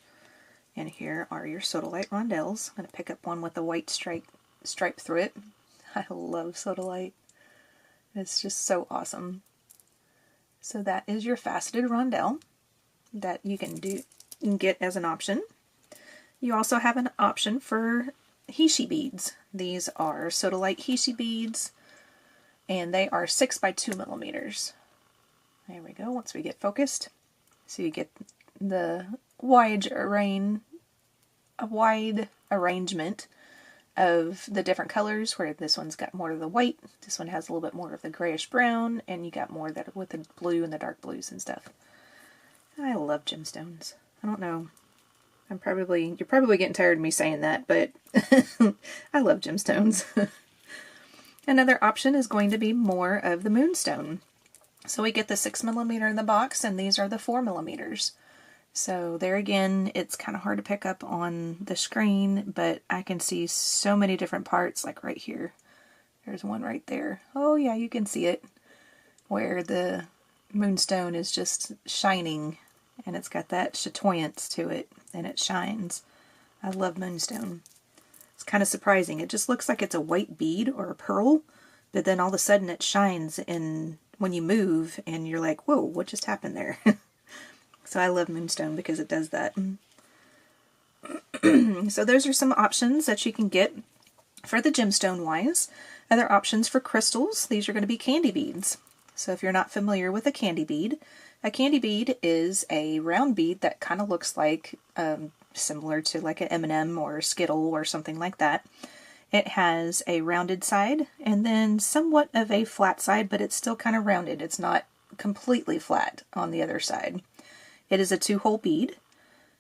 And here are your Sodalite rondelles. I'm going to pick up one with a white stripe through it. I love Sodalite. It's just so awesome. So that is your faceted rondelle that you can get as an option. You also have an option for Hishi beads. These are Sodalite Hishi beads, and they are 6x2mm. There we go, once we get focused. So you get the wide arrangement of the different colors, where this one's got more of the white, this one has a little bit more of the grayish brown, and you got more of that with the blue and the dark blues and stuff. I love gemstones. I don't know. You're probably getting tired of me saying that, but I love gemstones. Another option is going to be more of the moonstone. So we get the 6mm in the box, and these are the 4mm. So there again, it's kind of hard to pick up on the screen, but I can see so many different parts, like right here. There's one right there. Oh yeah, you can see it, where the moonstone is just shining, and it's got that chatoyance to it, and it shines. I love moonstone. It's kind of surprising. It just looks like it's a white bead or a pearl, but then all of a sudden it shines when you move, and you're like, whoa, what just happened there? So I love moonstone because it does that. So those are some options that you can get for the gemstone wise. Other options for crystals, these are going to be candy beads. So if you're not familiar with a candy bead is a round bead that kind of looks like, similar to like an M&M or a Skittle or something like that. It has a rounded side and then somewhat of a flat side, but it's still kind of rounded. It's not completely flat on the other side. It is a 2-hole bead.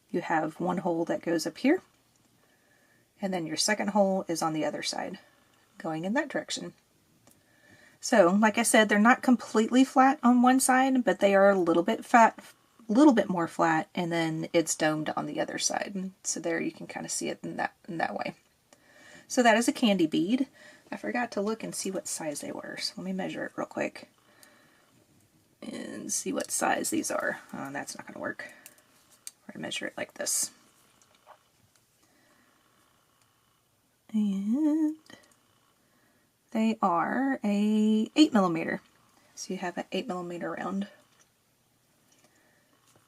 You have one hole that goes up here, and then your second hole is on the other side, going in that direction. So, like I said, they're not completely flat on one side, but they are a little bit more flat, and then it's domed on the other side. So there you can kind of see it in that way. So that is a candy bead. I forgot to look and see what size they were, so let me measure it real quick. And and see what size these are. That's not going to work. We're going to measure it like this. And they are a 8mm. So you have an 8mm round.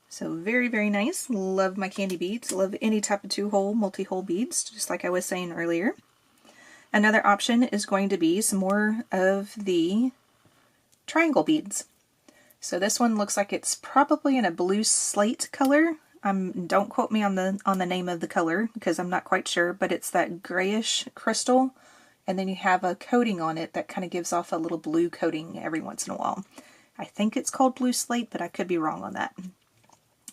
So very, very nice. Love my candy beads. Love any type of 2-hole, multi-hole beads, just like I was saying earlier. Another option is going to be some more of the triangle beads. So this one looks like it's probably in a blue slate color. Don't quote me on the name of the color because I'm not quite sure, but it's that grayish crystal, and then you have a coating on it that kind of gives off a little blue coating every once in a while. I think it's called blue slate, but I could be wrong on that.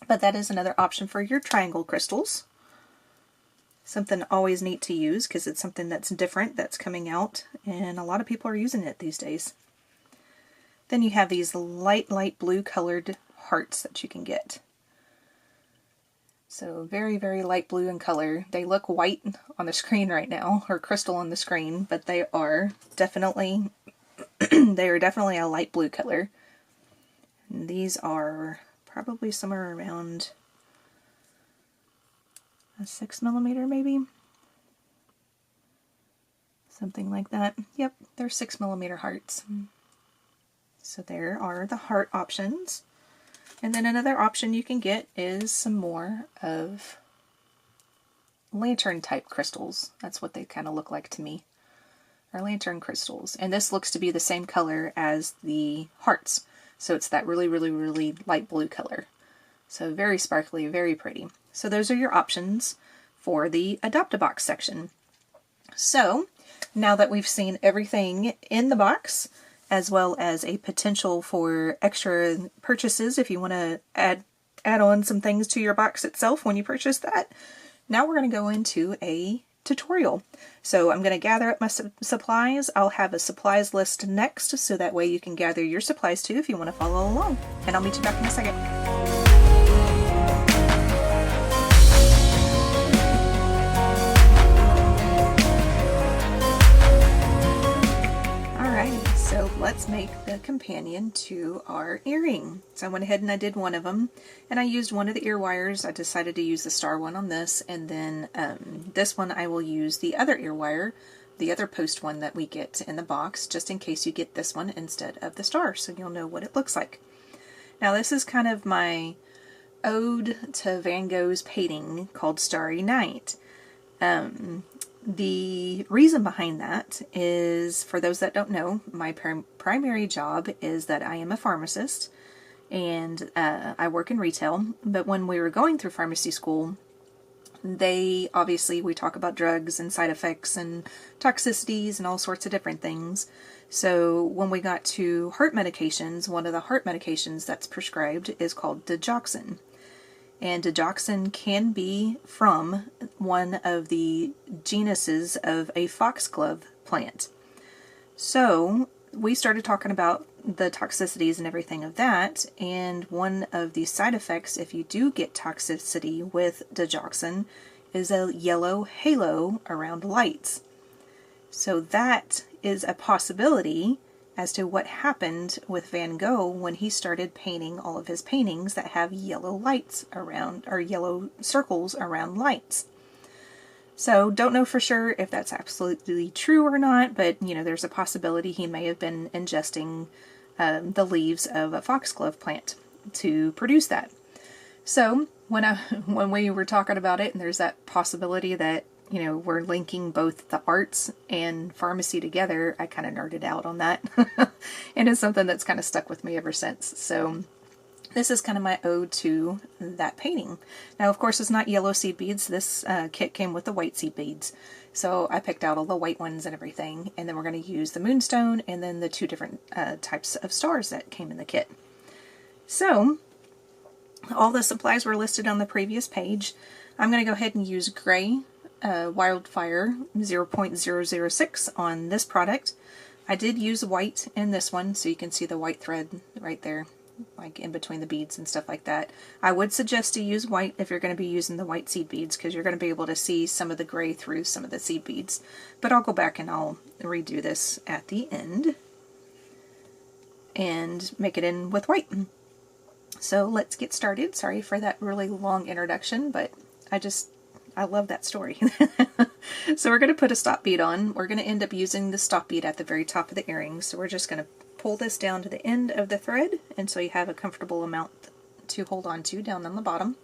But that is another option for your triangle crystals. Something always neat to use because it's something that's different that's coming out, and a lot of people are using it these days. Then you have these light blue colored hearts that you can get. So very, very light blue in color. They look white on the screen right now, or crystal on the screen, but they are definitely a light blue color. And these are probably somewhere around a 6mm maybe. Something like that. Yep, they're 6mm hearts. So there are the heart options. And then another option you can get is some more of lantern type crystals. That's what they kind of look like to me. Are lantern crystals. And this looks to be the same color as the hearts. So it's that really, really, really light blue color. So very sparkly, very pretty. So those are your options for the Adopt-A-Box section. So now that we've seen everything in the box, as well as a potential for extra purchases if you want to add on some things to your box itself when you purchase that, now we're going to go into a tutorial. So I'm going to gather up my supplies. I'll have a supplies list next, so that way you can gather your supplies too if you want to follow along. And I'll meet you back in a second. So let's make the companion to our earring. So I went ahead and I did one of them, and I used one of the ear wires. I decided to use the star one on this, and then this one I will use the other ear wire, the other post one that we get in the box, just in case you get this one instead of the star, so you'll know what it looks like. Now this is kind of my ode to Van Gogh's painting called Starry Night. The reason behind that is, for those that don't know, my primary job is that I am a pharmacist, and I work in retail. But when we were going through pharmacy school, we talk about drugs and side effects and toxicities and all sorts of different things. So when we got to heart medications, one of the heart medications that's prescribed is called digoxin. And digoxin can be from one of the genuses of a foxglove plant. So we started talking about the toxicities and everything of that, and one of the side effects, if you do get toxicity with digoxin, is a yellow halo around lights. So that is a possibility as to what happened with Van Gogh when he started painting all of his paintings that have yellow lights around, or yellow circles around lights. So don't know for sure if that's absolutely true or not, but you know, there's a possibility he may have been ingesting the leaves of a foxglove plant to produce that. So when we were talking about it, and there's that possibility that, you know, we're linking both the arts and pharmacy together, I kind of nerded out on that. And it's something that's kind of stuck with me ever since. So this is kind of my ode to that painting. Now, of course, it's not yellow seed beads. This kit came with the white seed beads. So I picked out all the white ones and everything. And then we're going to use the moonstone and then the two different types of stars that came in the kit. So all the supplies were listed on the previous page. I'm going to go ahead and use gray Wildfire 0.006 on this product. I did use white in this one, so you can see the white thread right there, like in between the beads and stuff like that. I would suggest to use white if you're going to be using the white seed beads, because you're going to be able to see some of the gray through some of the seed beads. But I'll go back and I'll redo this at the end and make it in with white. So let's get started. Sorry for that really long introduction, but I love that story. So we're going to put a stop bead on. We're going to end up using the stop bead at the very top of the earring. So we're just going to pull this down to the end of the thread, and so you have a comfortable amount to hold on to down on the bottom.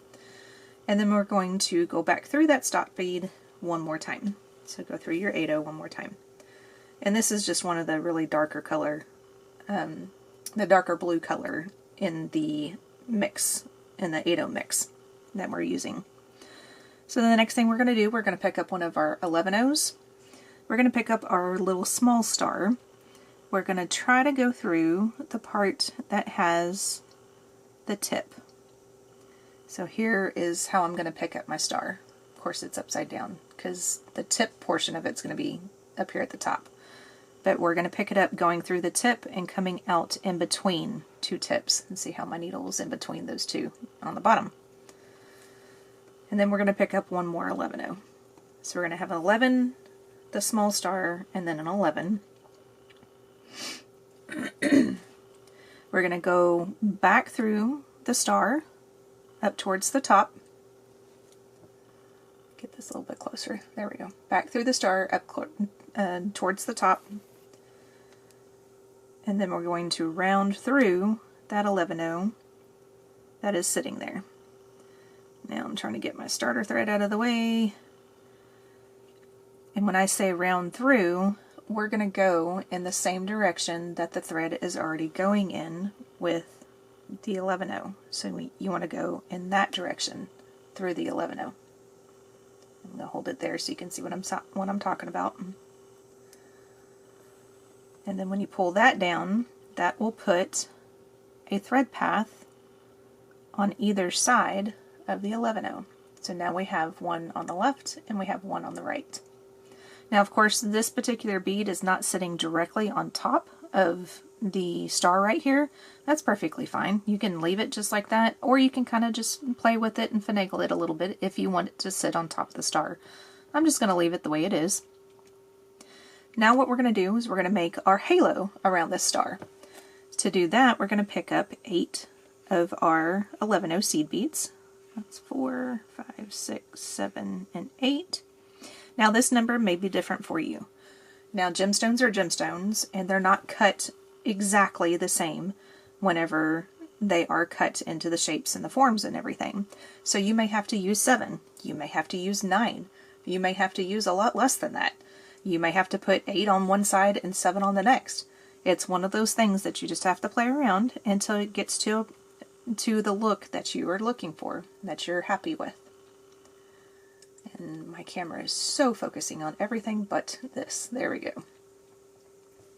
And then we're going to go back through that stop bead one more time. So go through your 8/0 one more time. And this is just one of the really darker color, the darker blue color in the mix, in the 8/0 mix that we're using. So then the next thing we're going to do, we're going to pick up one of our 11/0s. We're going to pick up our little small star. We're going to try to go through the part that has the tip. So here is how I'm going to pick up my star. Of course it's upside down because the tip portion of it's going to be up here at the top. But we're going to pick it up going through the tip and coming out in between two tips. And see how my needle is in between those two on the bottom. And then we're going to pick up one more 11/0. So we're going to have an 11, the small star, and then an 11. We're going to go back through the star up towards the top. Get this a little bit closer. There we go. Back through the star up towards the top. And then we're going to round through that 11/0 that is sitting there. Now I'm trying to get my starter thread out of the way. And when I say round through, we're going to go in the same direction that the thread is already going in with the 11/0. So you want to go in that direction through the 11/0. I'm going to hold it there so you can see what I'm talking about. And then when you pull that down, that will put a thread path on either side of the 11/0. So now we have one on the left and we have one on the right. Now of course this particular bead is not sitting directly on top of the star right here. That's perfectly fine. You can leave it just like that, or you can kind of just play with it and finagle it a little bit if you want it to sit on top of the star. I'm just going to leave it the way it is. Now what we're going to do is we're going to make our halo around this star. To do that, we're going to pick up 8 of our 11/0 seed beads. That's 4, 5, 6, 7, and 8. Now this number may be different for you. Now gemstones are gemstones, and they're not cut exactly the same whenever they are cut into the shapes and the forms and everything. So you may have to use 7. You may have to use 9. You may have to use a lot less than that. You may have to put 8 on one side and 7 on the next. It's one of those things that you just have to play around until it gets to the look that you are looking for, that you're happy with. And my camera is so focusing on everything but this. There we go.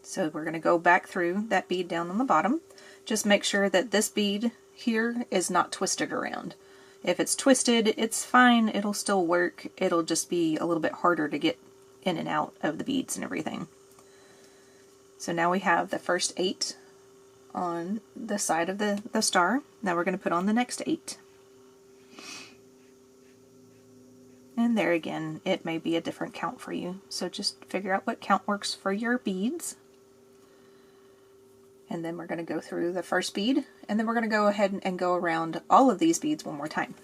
So we're going to go back through that bead down on the bottom. Just make sure that this bead here is not twisted around. If it's twisted, it's fine. It'll still work. It'll just be a little bit harder to get in and out of the beads and everything. So now we have the first 8 on the side of the star. Now we're going to put on the next 8. And there again, it may be a different count for you. So just figure out what count works for your beads. And then we're going to go through the first bead, and then we're going to go ahead and go around all of these beads one more time.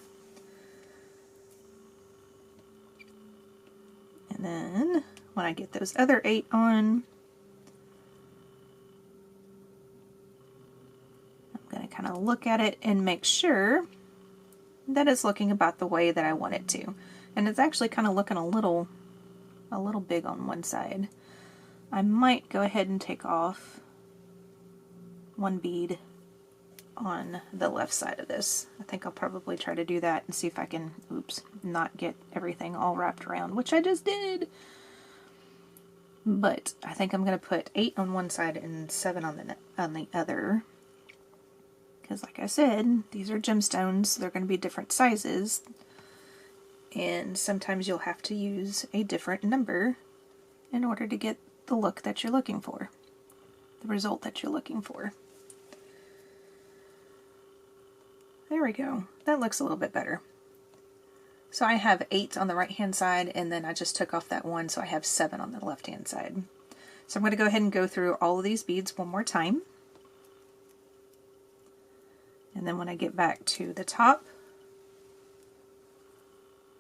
And then when I get those other 8 on, I'm going to kind of look at it and make sure that it's looking about the way that I want it to. And it's actually kind of looking a little big on one side. I might go ahead and take off one bead on the left side of this. I think I'll probably try to do that and see if I can, not get everything all wrapped around, which I just did. But I think I'm going to put 8 on one side and 7 on the other. Because like I said, these are gemstones. They're going to be different sizes. And sometimes you'll have to use a different number in order to get the look that you're looking for. The result that you're looking for. There we go. That looks a little bit better. So I have 8 on the right hand side, and then I just took off that 1, so I have 7 on the left hand side. So I'm going to go ahead and go through all of these beads one more time. And then when I get back to the top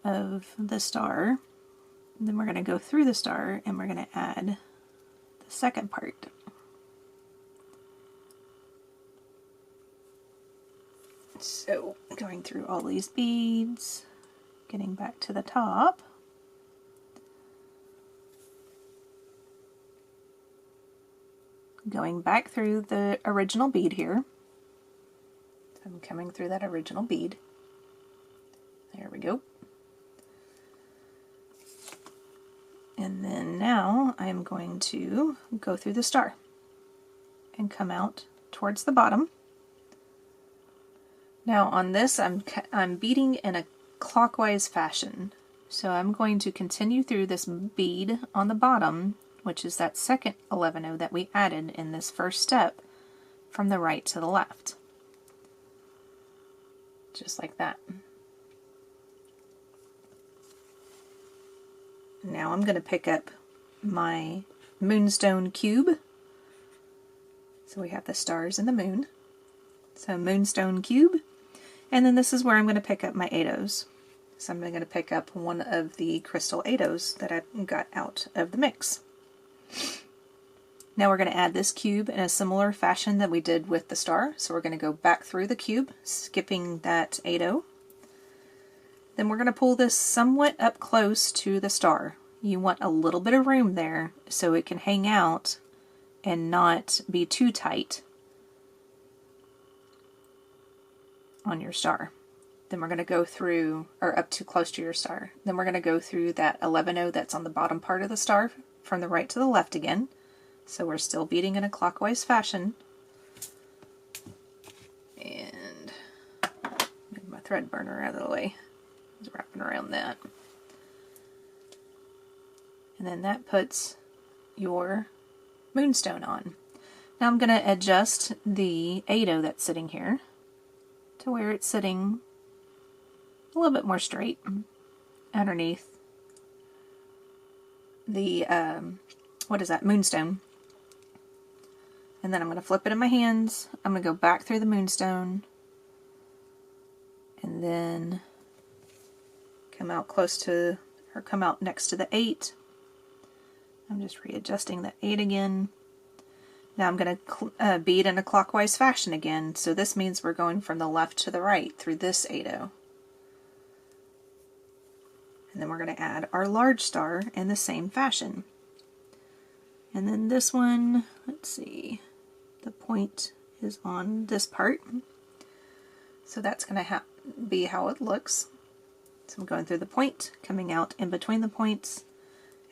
of the star, then we're going to go through the star and we're going to add the second part. So going through all these beads, getting back to the top, going back through the original bead here. So I'm coming through that original bead. There we go. And then now I'm going to go through the star and come out towards the bottom. Now on this I'm beading in a clockwise fashion. So I'm going to continue through this bead on the bottom, which is that second 11-0 that we added in this first step, from the right to the left. Just like that. Now I'm going to pick up my moonstone cube. So we have the stars and the moon. So moonstone cube. And then this is where I'm going to pick up my 8-0s. So I'm going to pick up one of the crystal 8-0s that I got out of the mix. Now we're going to add this cube in a similar fashion that we did with the star. So we're going to go back through the cube, skipping that 8-0. Then we're going to pull this somewhat up close to the star. You want a little bit of room there so it can hang out and not be too tight on your star. Then we're going to go through, or up too close to your star. Then we're going to go through that 11-0 that's on the bottom part of the star from the right to the left again. So we're still beading in a clockwise fashion. And move my thread burner out of the way. Just wrapping around that. And then that puts your moonstone on. Now I'm going to adjust the 8-0 that's sitting here to where it's sitting a little bit more straight underneath the, what is that, moonstone. And then I'm going to flip it in my hands. I'm going to go back through the moonstone and then come out close to, or come out next to the 8. I'm just readjusting the 8 again. Now I'm going to bead in a clockwise fashion again, so this means we're going from the left to the right through this 8-0. And then we're going to add our large star in the same fashion. And then this one, let's see, the point is on this part. So that's going to be how it looks. So I'm going through the point, coming out in between the points,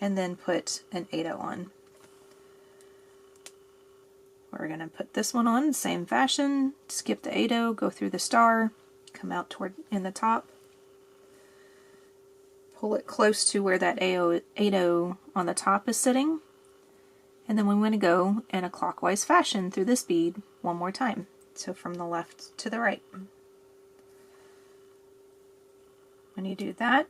and then put an 8-0 on. We're going to put this one on, same fashion, skip the 8-0, go through the star, come out toward in the top, pull it close to where that 8-0 on the top is sitting, and then we want to go in a clockwise fashion through this bead one more time. So from the left to the right. When you do that,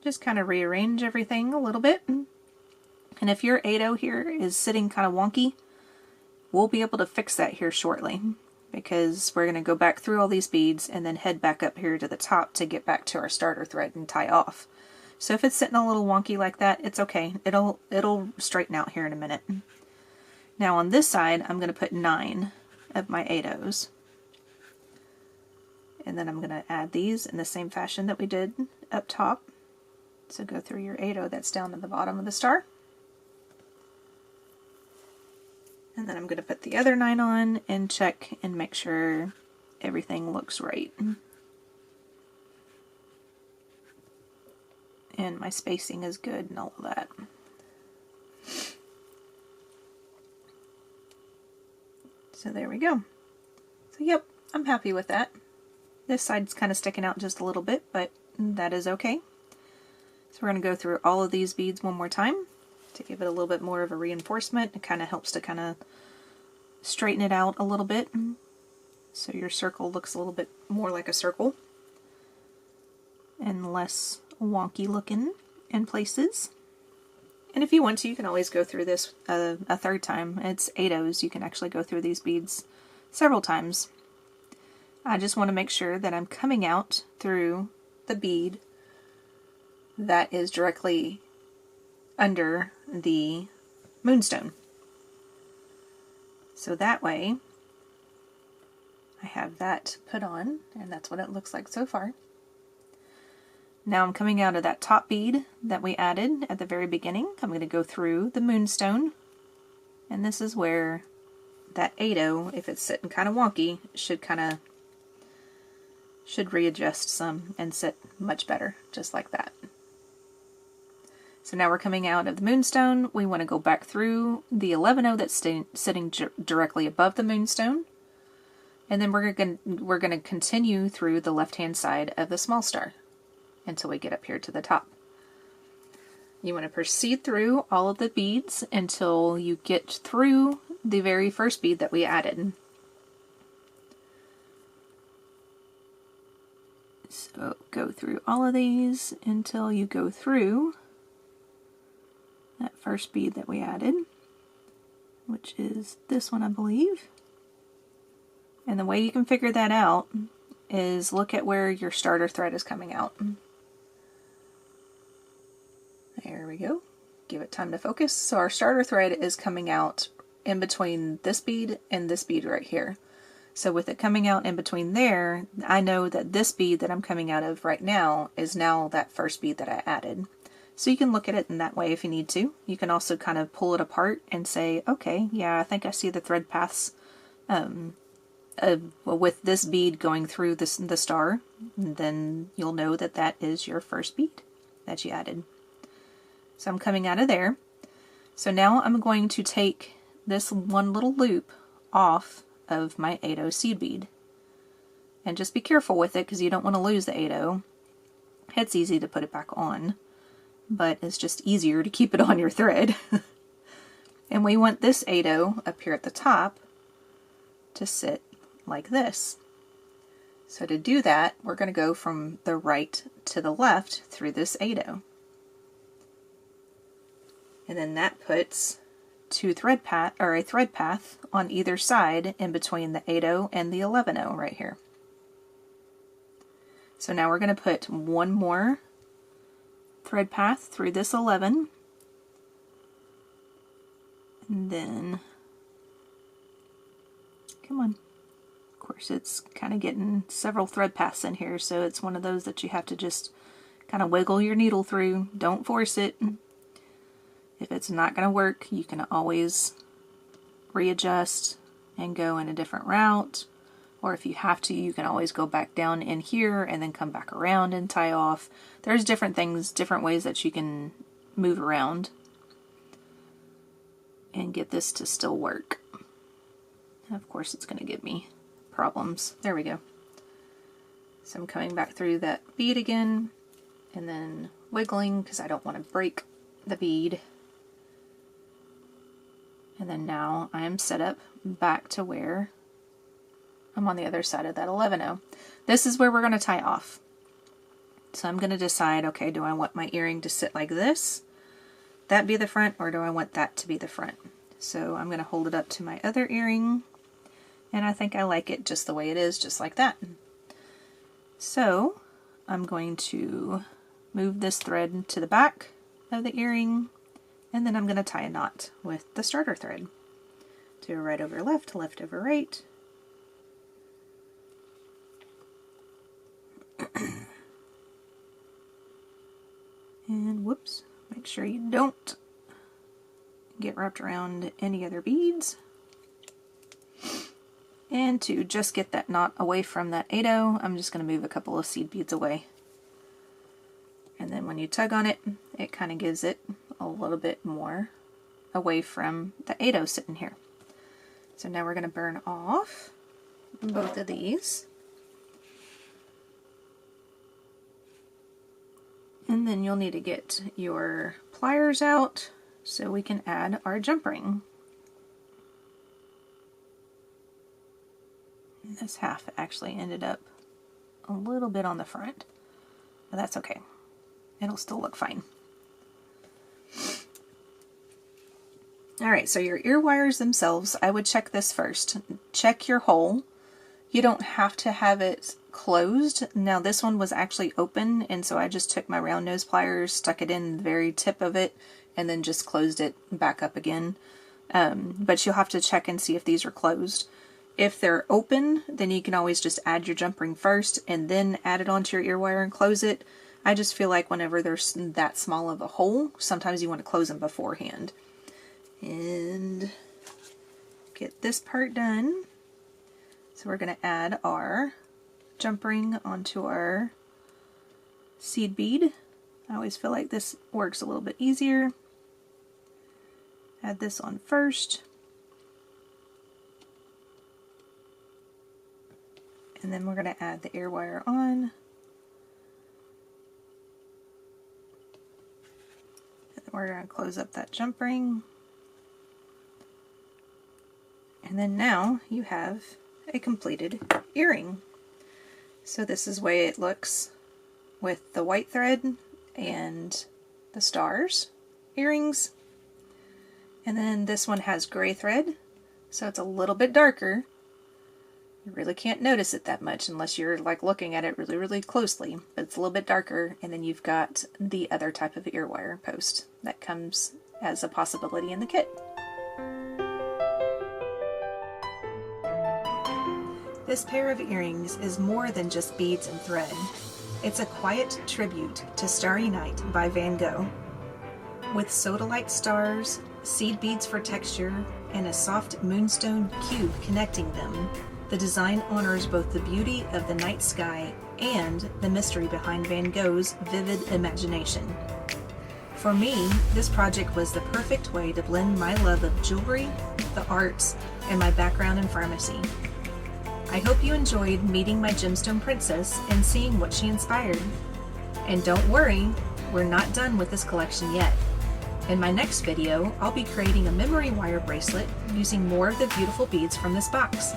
just kind of rearrange everything a little bit. And if your 8-0 here is sitting kind of wonky, we'll be able to fix that here shortly, because we're going to go back through all these beads and then head back up here to the top to get back to our starter thread and tie off. So if it's sitting a little wonky like that, it's okay. It'll straighten out here in a minute. Now on this side, I'm going to put 9 of my 8-0s. And then I'm going to add these in the same fashion that we did up top. So go through your 8-0 that's down at the bottom of the star. And then I'm going to put the other 9 on and check and make sure everything looks right. And my spacing is good and all of that. So there we go. So yep, I'm happy with that. This side's kind of sticking out just a little bit, but that is okay. So we're going to go through all of these beads one more time to give it a little bit more of a reinforcement. It kind of helps to kind of straighten it out a little bit, so your circle looks a little bit more like a circle and less wonky looking in places. And if you want to, you can always go through this a third time. It's 8-0s. You can actually go through these beads several times. I just want to make sure that I'm coming out through the bead that is directly under the moonstone. So that way I have that put on, and that's what it looks like so far. Now I'm coming out of that top bead that we added at the very beginning. I'm going to go through the moonstone, and this is where that 8-0, if it's sitting kind of wonky, should readjust some and sit much better, just like that. So now we're coming out of the moonstone. We want to go back through the 11-0 that's sitting directly above the moonstone, and then we're going to continue through the left-hand side of the small star until we get up here to the top. You want to proceed through all of the beads until you get through the very first bead that we added. So go through all of these until you go through that first bead that we added, which is this one, I believe. And the way you can figure that out is look at where your starter thread is coming out. There we go. Give it time to focus. So our starter thread is coming out in between this bead and this bead right here. So with it coming out in between there, I know that this bead that I'm coming out of right now is now that first bead that I added. So you can look at it in that way if you need to. You can also kind of pull it apart and say, okay, yeah, I think I see the thread paths with this bead going through the star. Then you'll know that that is your first bead that you added. So I'm coming out of there. So now I'm going to take this one little loop off of my 8-0 seed bead. And just be careful with it because you don't want to lose the 8-0. It's easy to put it back on, but it's just easier to keep it on your thread. And we want this 8-0 up here at the top to sit like this. So to do that, we're going to go from the right to the left through this 8-0. And then that puts a thread path on either side in between the 8-0 and the 11-0 right here. So now we're going to put one more thread path through this 11, and then, come on, of course it's kind of getting several thread paths in here, so it's one of those that you have to just kind of wiggle your needle through. Don't force it. If it's not going to work, you can always readjust and go in a different route. Or if you have to, you can always go back down in here and then come back around and tie off. There's different things, different ways that you can move around and get this to still work. And of course it's going to give me problems. There we go. So I'm coming back through that bead again and then wiggling because I don't want to break the bead. And then now I'm set up back to where I'm on the other side of that 11-0. This is where we're going to tie off. So I'm going to decide, okay, do I want my earring to sit like this, that be the front, or do I want that to be the front? So I'm going to hold it up to my other earring, and I think I like it just the way it is, just like that. So I'm going to move this thread to the back of the earring, and then I'm going to tie a knot with the starter thread. Do right over left, left over right. And whoops, make sure you don't get wrapped around any other beads. And to just get that knot away from that 8-0, I'm just going to move a couple of seed beads away. And then when you tug on it, it kind of gives it a little bit more away from the 8-0 sitting here. So now we're going to burn off both of these. And then you'll need to get your pliers out so we can add our jump ring. This half actually ended up a little bit on the front, but that's okay. It'll still look fine. Alright, so your ear wires themselves, I would check this first. Check your hole You don't have to have it closed. Now this one was actually open, and so I just took my round nose pliers, stuck it in the very tip of it, and then just closed it back up again. But you'll have to check and see if these are closed. If they're open, then you can always just add your jump ring first and then add it onto your ear wire and close it. I just feel like whenever there's that small of a hole, sometimes you want to close them beforehand. And get this part done. So we're going to add our jump ring onto our seed bead. I always feel like this works a little bit easier. Add this on first. And then we're going to add the ear wire on. And then we're going to close up that jump ring. And then now you have a completed earring. So this is the way it looks with the white thread and the stars earrings. And then this one has gray thread, so it's a little bit darker. You really can't notice it that much unless you're like looking at it really, really closely, but it's a little bit darker. And then you've got the other type of ear wire post that comes as a possibility in the kit. This pair of earrings is more than just beads and thread. It's a quiet tribute to Starry Night by Van Gogh. With sodalite stars, seed beads for texture, and a soft moonstone cube connecting them, the design honors both the beauty of the night sky and the mystery behind Van Gogh's vivid imagination. For me, this project was the perfect way to blend my love of jewelry, the arts, and my background in pharmacy. I hope you enjoyed meeting my gemstone princess and seeing what she inspired. And don't worry, we're not done with this collection yet. In my next video, I'll be creating a memory wire bracelet using more of the beautiful beads from this box.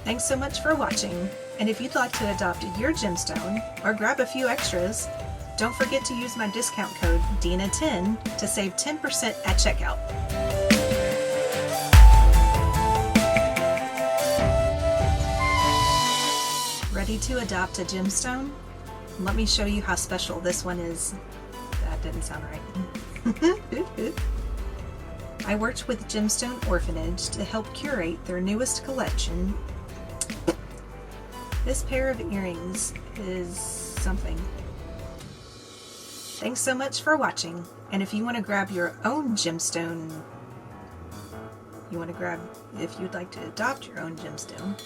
Thanks so much for watching, and if you'd like to adopt your gemstone or grab a few extras, don't forget to use my discount code Dena10 to save 10% at checkout. Ready to adopt a gemstone? Let me show you how special this one is. That didn't sound right. I worked with Gemstone Orphanage to help curate their newest collection. This pair of earrings is something. Thanks so much for watching, and if you want to grab your own gemstone, if you'd like to adopt your own gemstone,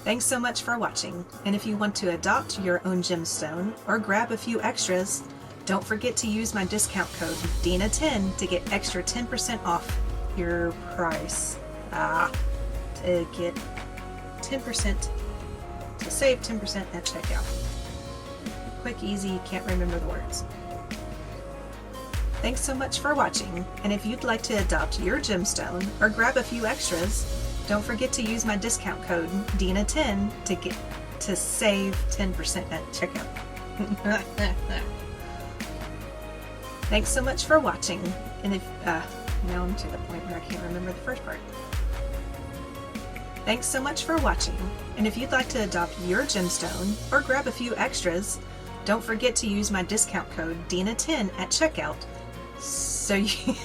Thanks so much for watching, and if you want to adopt your own gemstone or grab a few extras, don't forget to use my discount code Dena10 to get extra 10% off your price. To get 10%, to save 10% at checkout. Quick, easy, can't remember the words. Thanks so much for watching, and if you'd like to adopt your gemstone or grab a few extras, don't forget to use my discount code Dena10 to save 10% at checkout. Thanks so much for watching, and if now I'm to the point where I can't remember the first part. Thanks so much for watching, and if you'd like to adopt your gemstone or grab a few extras, don't forget to use my discount code Dena10 at checkout so you